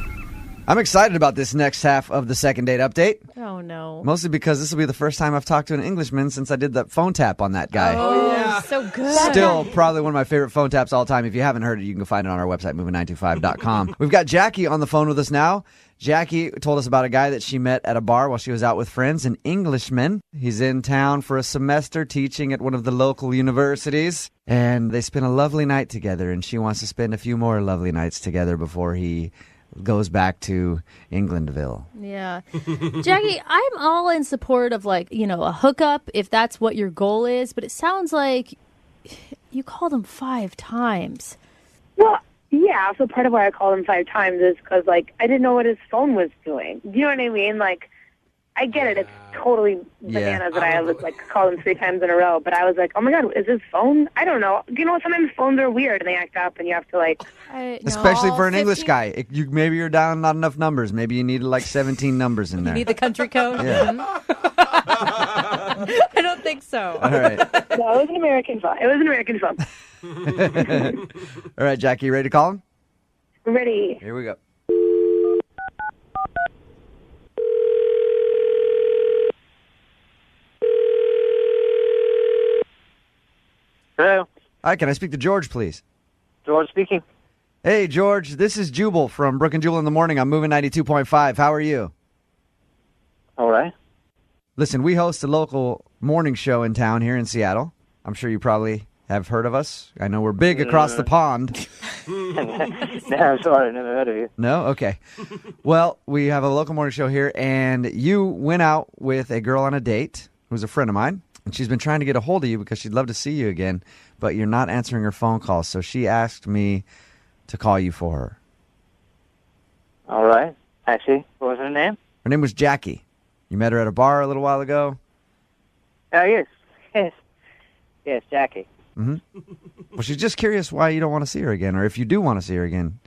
Speaker 9: I'm excited about this next half of the second date update.
Speaker 17: Oh, no.
Speaker 9: Mostly because this will be the first time I've talked to an Englishman since I did that phone tap on that guy.
Speaker 17: Oh, yeah. So good.
Speaker 9: Still probably one of my favorite phone taps all time. If you haven't heard it, you can go find it on our website, moving925.com. We've got Jackie on the phone with us now. Jackie told us about a guy that she met at a bar while she was out with friends, an Englishman. He's in town for a semester teaching at one of the local universities, and they spent a lovely night together, and she wants to spend a few more lovely nights together before he goes back to Englandville.
Speaker 17: Yeah. Jackie, I'm all in support of, like, you know, a hookup if that's what your goal is, but it sounds like you called him 5 times.
Speaker 8: Well, yeah, so part of why I called him 5 times is because, like, I didn't know what his phone was doing. You know what I mean? Like, I get it. It's totally bananas that I was, like, called him 3 times in a row. But I was like, oh, my God, is his phone? I don't know. You know, sometimes phones are weird and they act up and you have to, like...
Speaker 9: Especially for an English guy. Maybe you're down not enough numbers. Maybe you need, like, 17 numbers in there.
Speaker 17: You need the country code?
Speaker 9: Yeah.
Speaker 17: I don't think so.
Speaker 9: All right.
Speaker 8: No, it was an American phone. It was an American phone.
Speaker 9: All right, Jackie, you ready to call him?
Speaker 8: Ready.
Speaker 9: Here we go.
Speaker 18: Hello.
Speaker 9: Hi, can I speak to George, please?
Speaker 18: George speaking.
Speaker 9: Hey, George, this is Jubal from Brooke and Jubal in the morning. I'm moving 92.5. How are you?
Speaker 18: All right.
Speaker 9: Listen, we host a local morning show in town here in Seattle. I'm sure you probably have heard of us. I know we're big across the pond.
Speaker 18: No, I'm sorry. I never heard of you.
Speaker 9: No? Okay. Well, we have a local morning show here, and you went out with a girl on a date who's a friend of mine, and she's been trying to get a hold of you because she'd love to see you again, but you're not answering her phone calls, so she asked me to call you for her.
Speaker 18: All right. I see. What was her name?
Speaker 9: Her name was Jackie. You met her at a bar a little while ago?
Speaker 18: Yes. Yes, Jackie.
Speaker 9: Mm-hmm. Well, she's just curious why you don't want to see her again, or if you do want to see her again.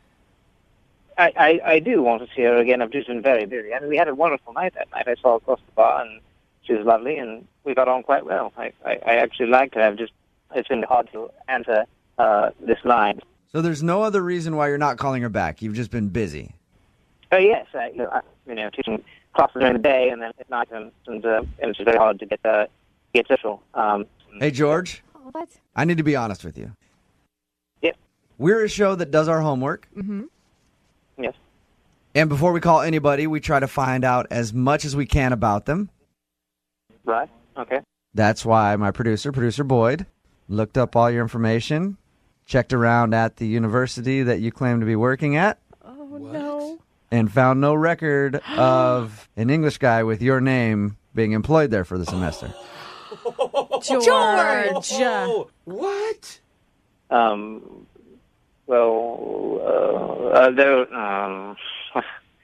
Speaker 18: I do want to see her again. I've just been very busy. I mean, we had a wonderful night that night. I saw her across the bar, and she was lovely, and we got on quite well. I actually liked her. It's been hard to answer this line.
Speaker 9: So there's no other reason why you're not calling her back. You've just been busy.
Speaker 18: Yes, teaching classes during the day, and then at night, and it's very hard to get social.
Speaker 9: Hey, George.
Speaker 17: Oh, what?
Speaker 9: I need to be honest with you.
Speaker 18: Yep.
Speaker 9: We're a show that does our homework.
Speaker 17: Mm-hmm.
Speaker 18: Yes.
Speaker 9: And before we call anybody, we try to find out as much as we can about them.
Speaker 18: Right. Okay.
Speaker 9: That's why my producer Boyd, looked up all your information, checked around at the university that you claim to be working at.
Speaker 17: Oh, no.
Speaker 9: And found no record of an English guy with your name being employed there for the semester.
Speaker 17: George!
Speaker 11: What?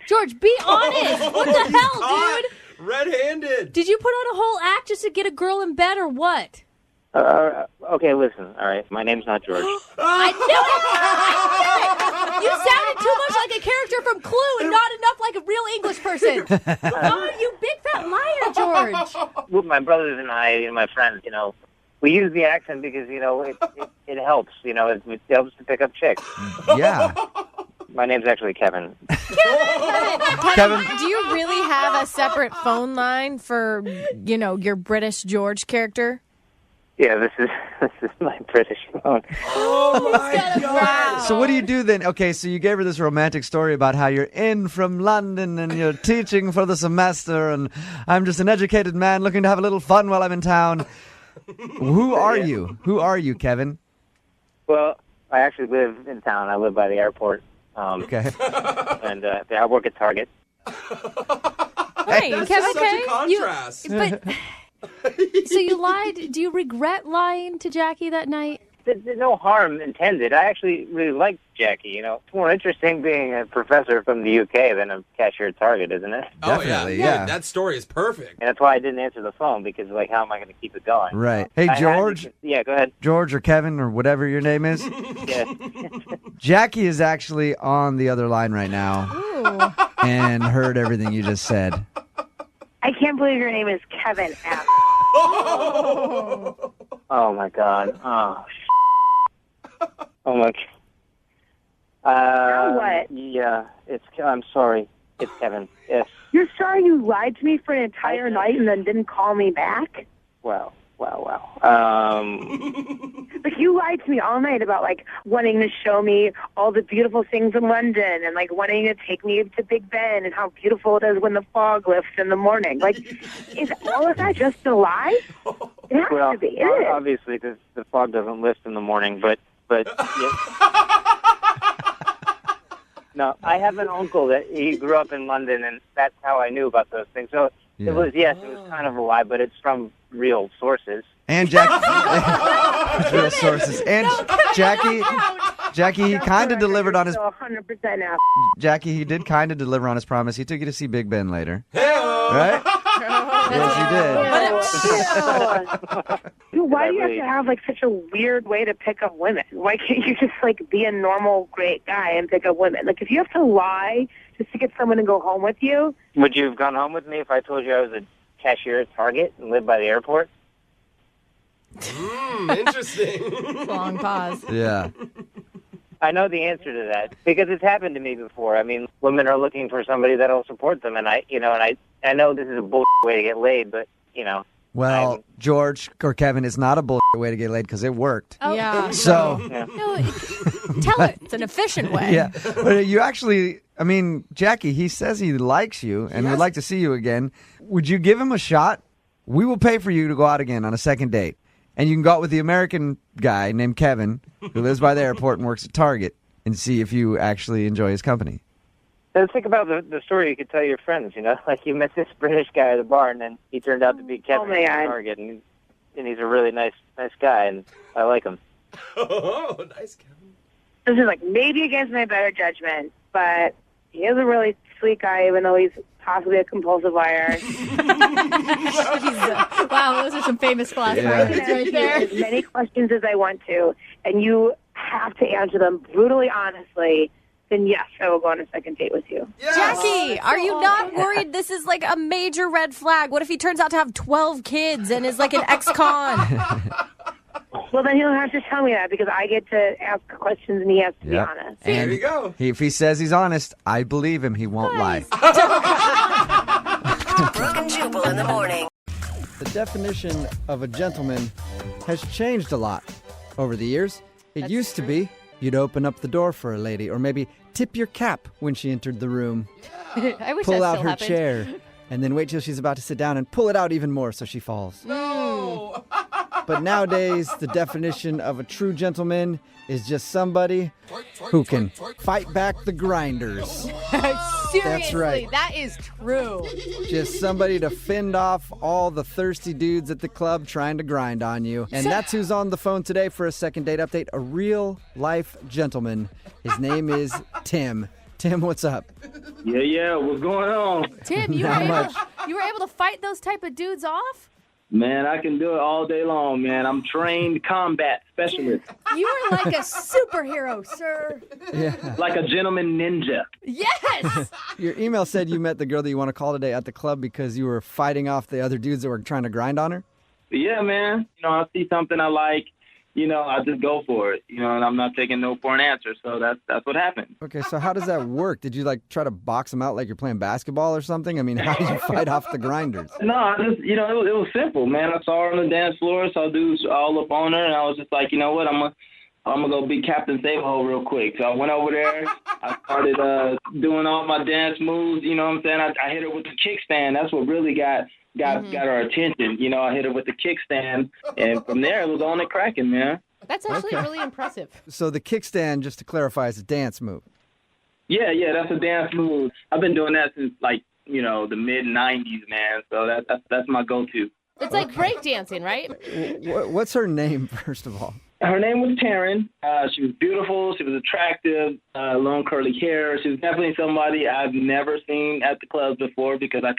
Speaker 17: George, be honest! What the hell, dude?
Speaker 11: Red-handed.
Speaker 17: Did you put on a whole act just to get a girl in bed or what?
Speaker 18: Okay, listen. All right, my name's not George.
Speaker 17: I knew it! You sounded too much like a character from Clue and not enough like a real English person. Oh, you big fat liar, George.
Speaker 18: Well, my brothers and I, and my friends, we use the accent because, it helps. It helps to pick up chicks.
Speaker 9: Yeah.
Speaker 18: My name's actually Kevin.
Speaker 23: Kevin, do you really have a separate phone line for, your British George character?
Speaker 18: Yeah, this is my British phone.
Speaker 11: Oh my God!
Speaker 9: So what do you do then? Okay, so you gave her this romantic story about how you're in from London and you're teaching for the semester, and I'm just an educated man looking to have a little fun while I'm in town. Who are you? Who are you, Kevin?
Speaker 18: Well, I actually live in town. I live by the airport.
Speaker 9: Okay.
Speaker 18: And I work at Target.
Speaker 17: Hey,
Speaker 11: That's
Speaker 17: Kevin,
Speaker 11: such a contrast.
Speaker 17: So you lied. Do you regret lying to Jackie that night?
Speaker 12: there's no harm intended. I actually really like Jackie. You know, it's more interesting being a professor from the UK than a cashier at Target, isn't it?
Speaker 2: Definitely, yeah.
Speaker 11: That story is perfect.
Speaker 12: And that's why I didn't answer the phone, because, like, how am I going to keep it going?
Speaker 2: Right. Hey, George.
Speaker 12: Yeah, go ahead.
Speaker 2: George or Kevin or whatever your name is.
Speaker 12: Yeah.
Speaker 2: Jackie is actually on the other line right now and heard everything you just said.
Speaker 8: I can't believe your name is Kevin.
Speaker 12: Oh my God. Oh my.
Speaker 8: Now what?
Speaker 12: Yeah, I'm sorry. It's Kevin. Yes.
Speaker 8: You're sorry you lied to me for an entire night and then didn't call me back?
Speaker 12: Wow.
Speaker 8: Like, you lied to me all night about, like, wanting to show me all the beautiful things in London and, like, wanting to take me to Big Ben and how beautiful it is when the fog lifts in the morning. Like, is all of that just a lie? It has to be. It is.
Speaker 12: Obviously, because the fog doesn't lift in the morning, but yeah. No, I have an uncle that he grew up in London, and that's how I knew about those things. So it was kind of a lie, but it's from real sources.
Speaker 2: And Jackie, real sources. And Jackie, he kind of delivered on his.
Speaker 8: 100% now.
Speaker 2: Jackie, he did kind of deliver on his promise. He took you to see Big Ben later, right? Yes,
Speaker 8: he did. Dude, why do you have to have, like, such a weird way to pick up women? Why can't you just, like, be a normal, great guy and pick up women? Like, if you have to lie just to get someone to go home with you.
Speaker 12: Would you have gone home with me if I told you I was a cashier at Target and lived by the airport?
Speaker 11: Interesting.
Speaker 23: Long pause.
Speaker 2: Yeah.
Speaker 12: I know the answer to that because it's happened to me before. I mean, women are looking for somebody that'll support them, and I know this is a bullshit way to get laid, but
Speaker 2: Well, George or Kevin, it's not a bullshit way to get laid because it worked.
Speaker 23: Oh. Yeah.
Speaker 2: So.
Speaker 23: No, tell it. It's an efficient way.
Speaker 2: Yeah. But you actually, I mean, Jackie, he says he likes you and would like to see you again. Would you give him a shot? We will pay for you to go out again on a second date. And you can go out with the American guy named Kevin, who lives by the airport and works at Target, and see if you actually enjoy his company.
Speaker 12: Let's think about the story you could tell your friends, like you met this British guy at a bar, and then he turned out to be Kevin at Target, and he's a really nice guy, and I like him.
Speaker 11: Oh, nice, Kevin.
Speaker 8: This is, like, maybe against my better judgment, but he is a really sweet guy, even though he's possibly a compulsive liar.
Speaker 17: Wow, those are some famous flashbacks right there.
Speaker 8: As many questions as I want to, and you have to answer them brutally honestly, then yes, I will go on a second date with you.
Speaker 23: Yes. Jackie, are you not worried this is like a major red flag? What if he turns out to have 12 kids and is like an ex-con?
Speaker 8: Well, then he'll have to tell me that because I get to ask questions and he has to be honest.
Speaker 2: And there you go. If he says he's honest, I believe him. He won't lie.
Speaker 10: Brooke and Jubal in the morning.
Speaker 2: The definition of a gentleman has changed a lot over the years. It used to be you'd open up the door for a lady or maybe tip your cap when she entered the room.
Speaker 17: I wish
Speaker 2: pull
Speaker 17: that
Speaker 2: out
Speaker 17: still
Speaker 2: her
Speaker 17: happened.
Speaker 2: chair and then wait till she's about to sit down and pull it out even more so she falls.
Speaker 11: No.
Speaker 2: But nowadays, the definition of a true gentleman is just somebody who can fight back the grinders.
Speaker 17: Seriously,
Speaker 2: That's right.
Speaker 17: that is true.
Speaker 2: Just somebody to fend off all the thirsty dudes at the club trying to grind on you. And that's who's on the phone today for a second date update, a real-life gentleman. His name is Tim. Tim, what's up?
Speaker 13: Yeah, what's going on?
Speaker 17: Tim, you were able to fight those type of dudes off?
Speaker 13: Man, I can do it all day long, man. I'm trained combat specialist.
Speaker 17: You are like a superhero, sir.
Speaker 2: Yeah.
Speaker 13: Like a gentleman ninja.
Speaker 17: Yes!
Speaker 2: Your email said you met the girl that you want to call today at the club because you were fighting off the other dudes that were trying to grind on her?
Speaker 13: Yeah, man. I see something I like, I just go for it, and I'm not taking no for an answer. So that's what happened.
Speaker 2: Okay, so how does that work? Did you try to box them out like you're playing basketball or something? I mean, how did you fight off the grinders?
Speaker 13: No, I just, it was simple, man. I saw her on the dance floor, so dudes all up on her, and I was just like, you know what, I'm gonna go be Captain Save-A-Hole real quick. So I went over there. I started doing all my dance moves. You know what I'm saying? I hit her with the kickstand. That's what really got her attention. I hit her with the kickstand, and from there it was on and cracking, man.
Speaker 17: That's actually really impressive.
Speaker 2: So the kickstand, just to clarify, is a dance move.
Speaker 13: Yeah, that's a dance move. I've been doing that since the mid '90s, man. So that's my go-to.
Speaker 17: It's like breakdancing, right?
Speaker 2: What's her name, first of all?
Speaker 13: Her name was Taryn. She was beautiful. She was attractive, long curly hair. She was definitely somebody I've never seen at the clubs before because I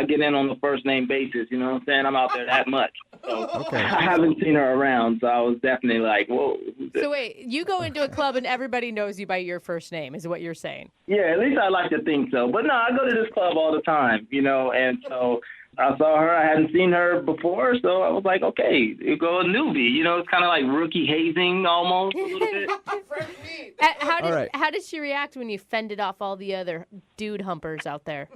Speaker 13: get in on the first name basis. You know what I'm saying? I'm out there that much. So I haven't seen her around, so I was definitely like, whoa.
Speaker 4: So wait, you go into a club and everybody knows you by your first name, is what you're saying?
Speaker 13: Yeah, at least I like to think so. But no, I go to this club all the time, and so I saw her. I hadn't seen her before, so I was like, okay, you go a newbie. It's kind of like rookie hazing almost a little bit.
Speaker 4: How did she react when you fended off all the other dude humpers out there?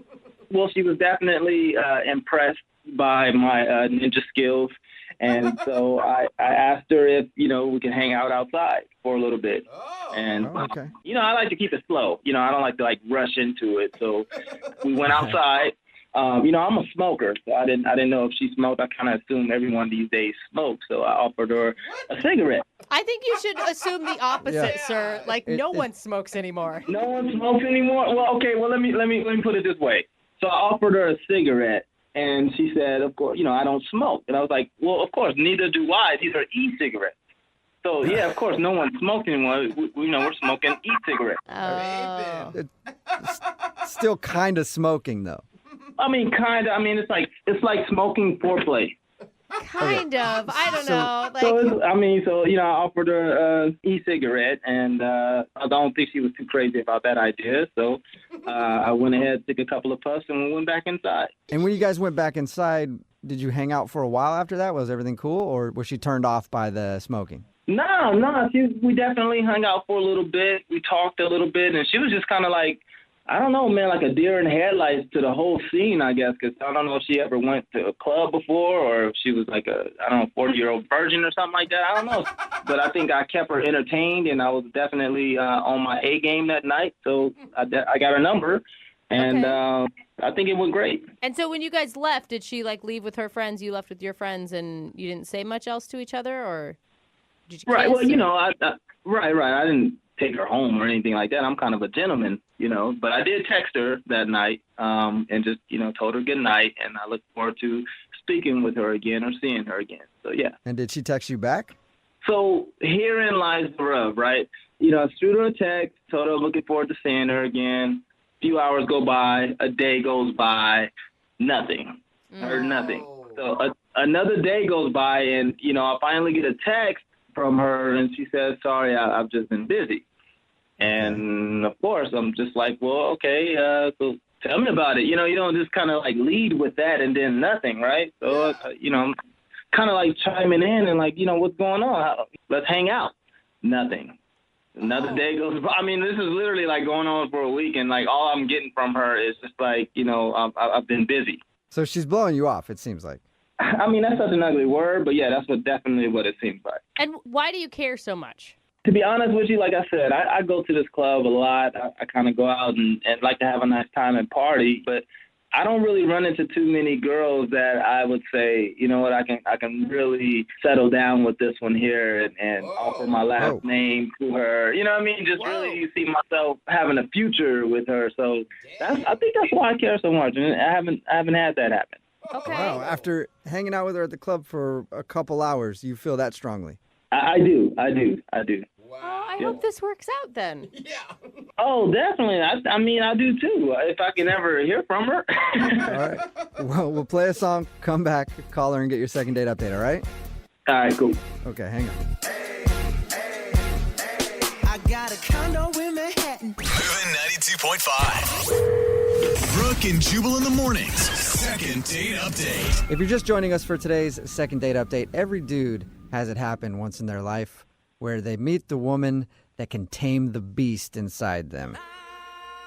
Speaker 13: Well, she was definitely impressed by my ninja skills. And so I asked her if, we could hang out outside for a little bit. And, I like to keep it slow. I don't like to, rush into it. So we went outside. I'm a smoker, so I didn't know if she smoked. I kind of assume everyone these days smokes, so I offered her a cigarette.
Speaker 4: I think you should assume the opposite, sir. No one smokes anymore.
Speaker 13: No one smokes anymore? Well, okay, let me put it this way. So I offered her a cigarette, and she said, of course, I don't smoke. And I was like, well, of course, neither do I. These are e-cigarettes. So, yeah, of course, no one smokes anymore. We're smoking e-cigarettes.
Speaker 9: Still kind of smoking, though.
Speaker 13: I mean, kind of. I mean, it's like smoking foreplay.
Speaker 4: Kind of. I don't know.
Speaker 13: I offered her an e-cigarette, and I don't think she was too crazy about that idea. So I went ahead, took a couple of puffs, and we went back inside.
Speaker 9: And when you guys went back inside, did you hang out for a while after that? Was everything cool, or was she turned off by the smoking?
Speaker 13: No. We definitely hung out for a little bit. We talked a little bit, and she was just kind of like, I don't know, man, like a deer in headlights to the whole scene, I guess, because I don't know if she ever went to a club before or if she was like a, 40-year-old virgin or something like that. I don't know. But I think I kept her entertained, and I was definitely on my A game that night. So I got her number, and I think it went great.
Speaker 4: And so when you guys left, did she leave with her friends? You left with your friends, and you didn't say much else to each other, or did you?
Speaker 13: Right. Well, right. I didn't take her home or anything like that. I'm kind of a gentleman, but I did text her that night and just, told her good night, and I look forward to speaking with her again or seeing her again. So, yeah.
Speaker 9: And did she text you back?
Speaker 13: So herein lies the rub, right? I shoot her a text, told her I'm looking forward to seeing her again. A few hours go by, a day goes by, nothing. Heard nothing. So another day goes by, and, I finally get a text from her, and she says, sorry, I've just been busy. And, of course, I'm just like, well, okay, so tell me about it. You don't just kind of, lead with that and then nothing, right? So, I'm kind of, chiming in and, what's going on? Let's hang out. Nothing. Another day goes by. I mean, this is literally, going on for a week, and, all I'm getting from her is just, I've been busy.
Speaker 9: So she's blowing you off, it seems like.
Speaker 13: I mean, that's such an ugly word, but, yeah, that's definitely what it seems like.
Speaker 4: And why do you care so much?
Speaker 13: To be honest with you, like I said, I go to this club a lot. I kind of go out and like to have a nice time and party, but I don't really run into too many girls that I would say, you know what, I can really settle down with this one here and offer my last name to her. You know what I mean? Just really see myself having a future with her. So I think that's why I care so much. And I haven't had that happen.
Speaker 4: Okay.
Speaker 9: Wow. After hanging out with her at the club for a couple hours, you feel that strongly?
Speaker 13: I do.
Speaker 4: Wow. Oh, I hope this works out then.
Speaker 11: Yeah.
Speaker 13: Oh, definitely. I do too. If I can ever hear from her.
Speaker 9: All right. Well, we'll play a song, come back, call her, and get your second date update, all right?
Speaker 13: All right, cool.
Speaker 9: Okay, hang on.
Speaker 14: I got a condo in Manhattan.
Speaker 19: Moving 92.5. Brooke and Jubal in the mornings. Second date update.
Speaker 9: If you're just joining us for today's second date update, every dude has it happen once in their life where they meet the woman that can tame the beast inside them.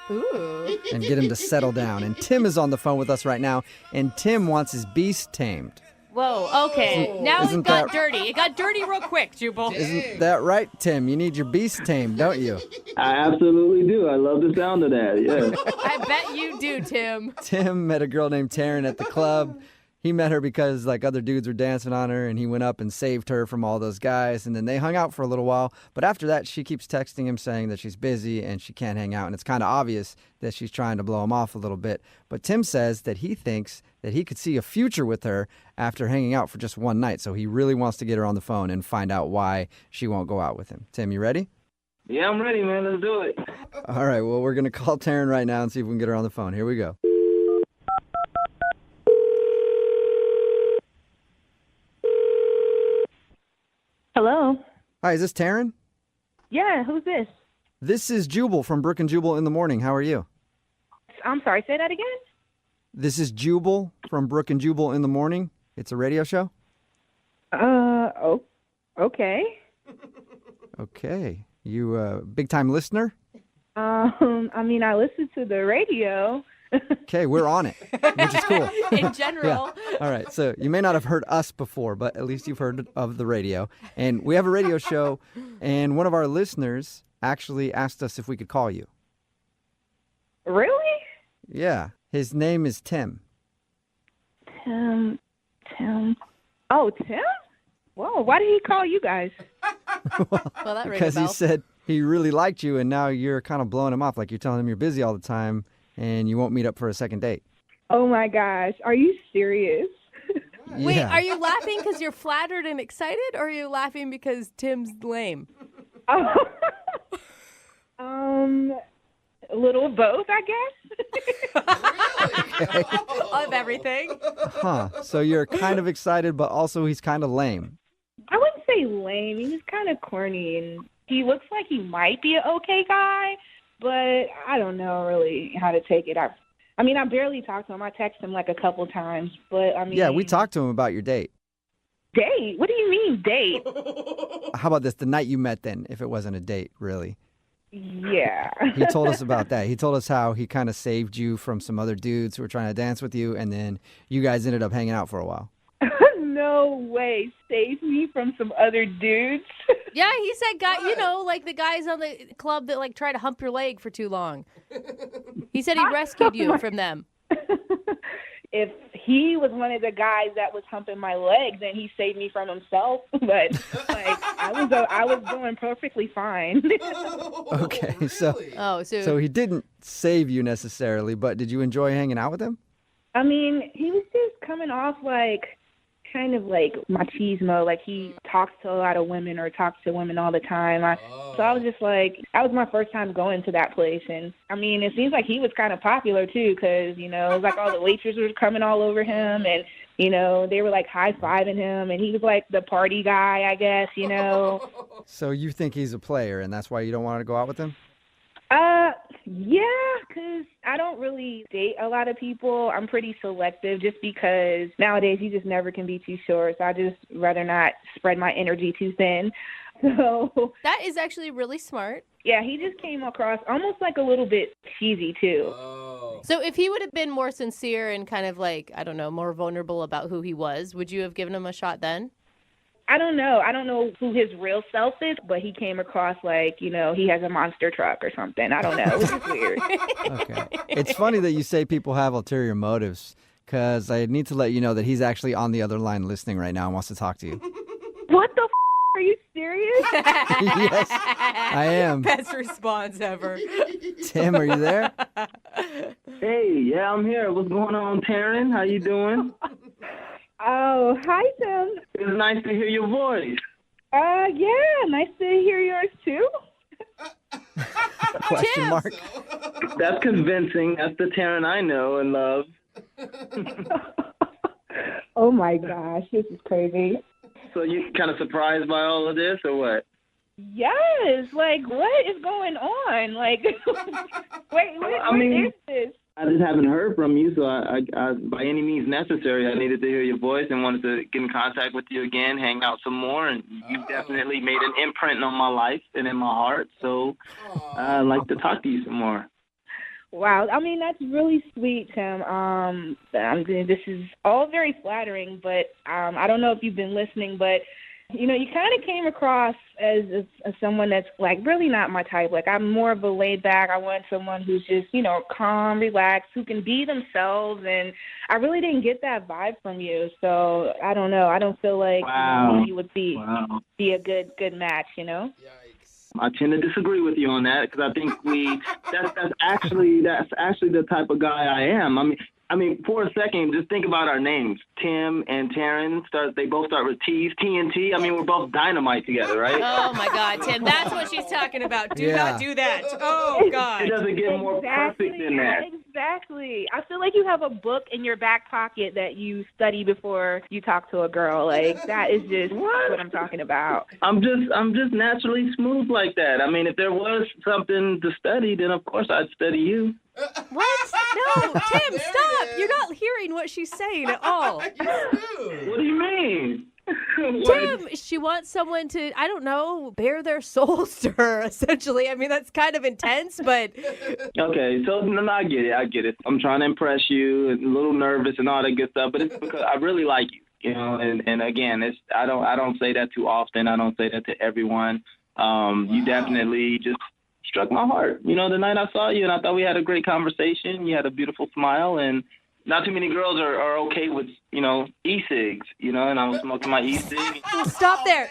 Speaker 4: Ooh.
Speaker 9: And get him to settle down. And Tim is on the phone with us right now, and Tim wants his beast tamed.
Speaker 4: Whoa, okay. Now it got dirty. It got dirty real quick, Jubal.
Speaker 9: Isn't that right, Tim? You need your beast tamed, don't you?
Speaker 13: I absolutely do. I love the sound of that, yeah.
Speaker 4: I bet you do, Tim.
Speaker 9: Tim met a girl named Taryn at the club.
Speaker 2: he met her because like other dudes were dancing on her, and he went up and saved her from all those guys, and then they hung out for a little while. But after that, she keeps texting him saying that she's busy and she can't hang out, and it's kind of obvious that she's trying to blow him off a little bit. But Tim says that he thinks that he could see a future with her after hanging out for just one night, so he really wants to get her on the phone and find out why she won't go out with him. Tim, you ready?
Speaker 13: Yeah, I'm ready, man. Let's do it.
Speaker 2: All right, well, we're going to call Taryn right now and see if we can get her on the phone. Here we go.
Speaker 20: Hello.
Speaker 2: Hi, is this Taryn?
Speaker 20: Yeah, who's this?
Speaker 2: This is Jubal from Brooke and Jubal in the Morning. How are you?
Speaker 20: I'm sorry, say that again?
Speaker 2: This is Jubal from Brooke and Jubal in the Morning. It's a radio show.
Speaker 20: Oh, okay.
Speaker 2: Okay. You a big-time listener?
Speaker 20: I mean, I listen to the radio.
Speaker 2: Okay, we're on it, which is cool.
Speaker 4: In general.
Speaker 2: Yeah. All right, so you may not have heard us before, but at least you've heard of the radio. And we have a radio show, and one of our listeners actually asked us if we could call you.
Speaker 20: Really?
Speaker 2: Yeah, his name is Tim.
Speaker 20: Tim. Oh, Tim? Whoa, why did he call you guys?
Speaker 4: Well, that rings
Speaker 2: Because
Speaker 4: a
Speaker 2: he
Speaker 4: bell.
Speaker 2: said he really liked you, and now you're kind of blowing him off. Like you're telling him you're busy all the time, and you won't meet up for a second date.
Speaker 20: Oh, my gosh. Are you serious?
Speaker 4: Wait,
Speaker 2: Yeah.
Speaker 4: are you laughing because you're flattered and excited, or are you laughing because Tim's lame?
Speaker 20: A little of both, I guess.
Speaker 4: Of everything.
Speaker 2: Huh. So you're kind of excited, but also he's kind of lame.
Speaker 20: I wouldn't say lame. He's kind of corny, and he looks like he might be an okay guy, but I don't know really how to take it. I mean, I barely talk to him. I text him like a couple times, but I mean...
Speaker 2: Yeah, we talked to him about your date.
Speaker 20: Date? What do you mean, date?
Speaker 2: How about this? The night you met then, if it wasn't a date, really.
Speaker 20: Yeah.
Speaker 2: He told us about that. He told us how he kind of saved you from some other dudes who were trying to dance with you, and then you guys ended up hanging out for a while.
Speaker 20: No way. Save me from some other dudes?
Speaker 4: Yeah, he said, like the guys on the club that like try to hump your leg for too long. He said he rescued you from them.
Speaker 20: If he was one of the guys that was humping my leg, then he saved me from himself. But like, I was doing perfectly fine.
Speaker 2: Okay, so he didn't save you necessarily, but did you enjoy hanging out with him?
Speaker 20: I mean, he was just coming off like kind of like machismo, like he talks to a lot of women or talks to women all the time. So I was just like, that was my first time going to that place. And I mean, it seems like he was kind of popular too, because, it was like all the waitresses were coming all over him, and, they were like high-fiving him, and he was like the party guy, I guess,
Speaker 2: So you think he's a player, and that's why you don't want to go out with him?
Speaker 20: Yeah, because I don't really date a lot of people. I'm pretty selective just because nowadays you just never can be too sure. So I just rather not spread my energy too thin. So
Speaker 4: that is actually really smart.
Speaker 20: Yeah, he just came across almost like a little bit cheesy too.
Speaker 4: So if he would have been more sincere and kind of like, I don't know, more vulnerable about who he was, would you have given him a shot then?
Speaker 20: I don't know. I don't know who his real self is, but he came across like, he has a monster truck or something. I don't know. It was just weird.
Speaker 2: Okay. It's funny that you say people have ulterior motives, because I need to let you know that he's actually on the other line listening right now and wants to talk to you.
Speaker 20: What the Are you serious?
Speaker 2: Yes, I am.
Speaker 4: Best response ever.
Speaker 2: Tim, are you there?
Speaker 13: Hey, yeah, I'm here. What's going on, Taryn? How you doing?
Speaker 20: Oh, hi, Tim.
Speaker 13: It's nice to hear your voice.
Speaker 20: Yeah, nice to hear yours, too.
Speaker 2: Question mark.
Speaker 13: That's convincing. That's the Taryn I know and love.
Speaker 20: Oh, my gosh, this is crazy.
Speaker 13: So you kind of surprised by all of this, or what?
Speaker 20: Yes, like, what is going on? Like, wait, what is this?
Speaker 13: I just haven't heard from you, so I, by any means necessary, I needed to hear your voice and wanted to get in contact with you again, hang out some more, and you've definitely made an imprint on my life and in my heart, so I'd like to talk to you some more.
Speaker 20: Wow, I mean, that's really sweet, Tim. This is all very flattering, but I don't know if you've been listening, but
Speaker 5: You know, you kind of came across as someone that's, like, really not my type. Like, I'm more of a laid back. I want someone who's just, you know, calm, relaxed, who can be themselves. And I really didn't get that vibe from you. So, I don't know. I don't feel like you would be a good match, you know?
Speaker 13: I tend to disagree with you on that because I think that's actually the type of guy I am. I mean, for a second, just think about our names. Tim and Taryn, they both start with T's, TNT. I mean, we're both dynamite together, right?
Speaker 4: Oh, my God, Tim. That's what she's talking about. Do not do that. Oh, God.
Speaker 13: It doesn't get more perfect than that.
Speaker 5: Exactly. I feel like you have a book in your back pocket that you study before you talk to a girl. Like, that is just what I'm talking about.
Speaker 13: I'm just naturally smooth like that. I mean, if there was something to study, then of course I'd study you.
Speaker 4: What? No, Tim, stop. You're not hearing what she's saying at all.
Speaker 13: What do you mean?
Speaker 4: Tim, she wants someone to, I don't know, bare their souls to her, essentially. I mean, that's kind of intense, but...
Speaker 13: Okay, so I get it. I'm trying to impress you, and a little nervous and all that good stuff, but it's because I really like you, you know, and again, I don't say that too often. I don't say that to everyone. You definitely just struck my heart. You know, the night I saw you, and I thought we had a great conversation. You had a beautiful smile, and not too many girls are okay with, you know, e-cigs, you know, and I was smoking my e-cig.
Speaker 4: Stop there.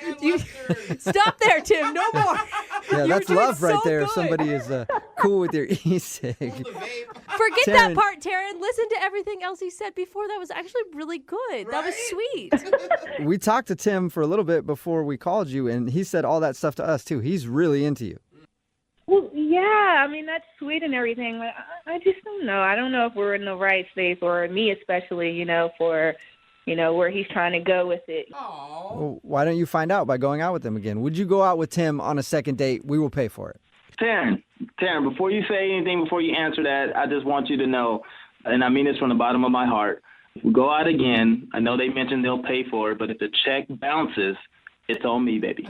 Speaker 4: Stop there, Tim. No more.
Speaker 2: Yeah, that's love right there. If somebody is cool with your e-cig.
Speaker 4: Forget that part, Taryn. Listen to everything else he said before. That was actually really good. That was sweet.
Speaker 2: We talked to Tim for a little bit before we called you, and he said all that stuff to us, too. He's really into you.
Speaker 5: Well, yeah, I mean, that's sweet and everything, but I just don't know. I don't know if we're in the right space, or me especially, you know, for, you know, where he's trying to go with it.
Speaker 2: Well, why don't you find out by going out with him again? Would you go out with Tim on a second date? We will pay for it.
Speaker 13: Taryn, before you say anything, before you answer that, I just want you to know, and I mean this from the bottom of my heart, if we go out again, I know they mentioned they'll pay for it, but if the check bounces, it's on me, baby.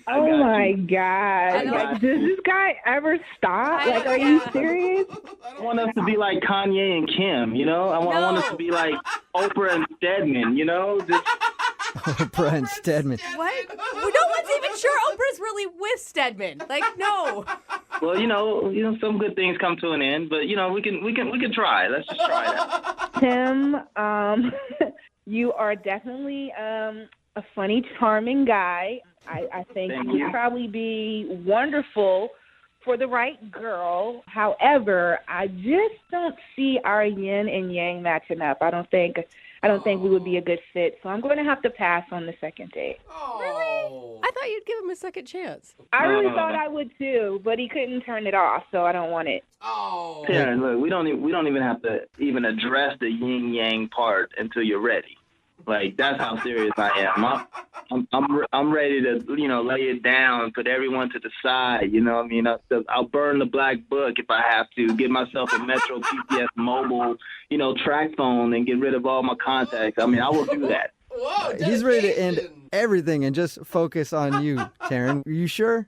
Speaker 5: Oh my God. Like, does this guy ever stop? Like, are you serious?
Speaker 13: I want us to be like Kanye and Kim, you know? I want us to be like Oprah and Stedman, you know?
Speaker 2: Oprah and Stedman.
Speaker 4: What? No one's even sure Oprah's really with Stedman. Like, no.
Speaker 13: Well, you know, some good things come to an end, but you know, we can try. Let's just try that.
Speaker 5: Tim, you are definitely a funny, charming guy. I think you would probably be wonderful for the right girl. However, I just don't see our yin and yang matching up. I don't think we would be a good fit. So I'm going to have to pass on the second date.
Speaker 4: Really? I thought you'd give him a second chance.
Speaker 5: I really thought I would too, but he couldn't turn it off, so I don't want it.
Speaker 13: Oh. Yeah, look, we don't even have to even address the yin yang part until you're ready. Like, that's how serious I am. I'm ready to, you know, lay it down, put everyone to the side. You know what I mean? I'll burn the black book if I have to, get myself a Metro PCS mobile, you know, track phone, and get rid of all my contacts. I mean, I will do that.
Speaker 2: Whoa, he's ready to end everything and just focus on you, Taryn. Are you sure?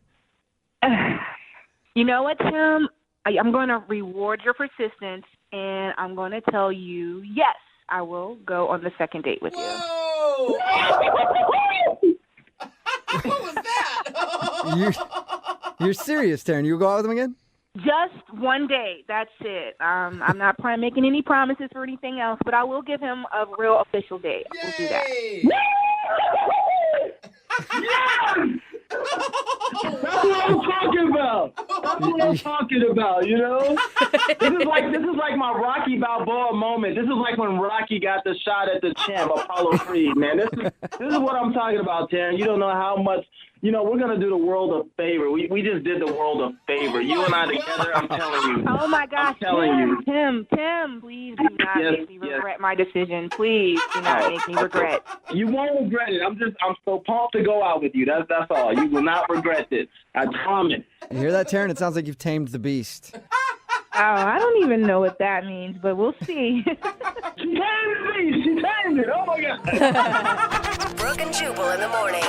Speaker 5: You know what, Tim? I'm going to reward your persistence, and I'm going to tell you, yes, I will go on the second date with you.
Speaker 11: Whoa! What was that?
Speaker 2: You're serious, Taryn. You go out with him again?
Speaker 5: Just one date. That's it. I'm not making any promises or anything else, but I will give him a real official date. We'll do that.
Speaker 13: That's what I'm talking about. That's what I'm talking about, you know? This is like my Rocky Balboa moment. This is like when Rocky got the shot at the champ, Apollo Creed, man. This is what I'm talking about, Taryn. You don't know how much, you know, we're going to do the world a favor. We just did the world a favor. You and I together, I'm telling you.
Speaker 5: Oh, my gosh.
Speaker 13: I'm telling you.
Speaker 5: Tim, please do not make me regret my decision. Please do not make me regret.
Speaker 13: You won't regret it. I'm so pumped to go out with you. That's all. You will not regret this. I promise.
Speaker 2: You hear that, Taryn? It sounds like you've tamed the beast.
Speaker 5: Oh, I don't even know what that means, but we'll see.
Speaker 13: She tamed the beast. She tamed it. Oh, my God.
Speaker 10: Brooke and Jubal in the morning.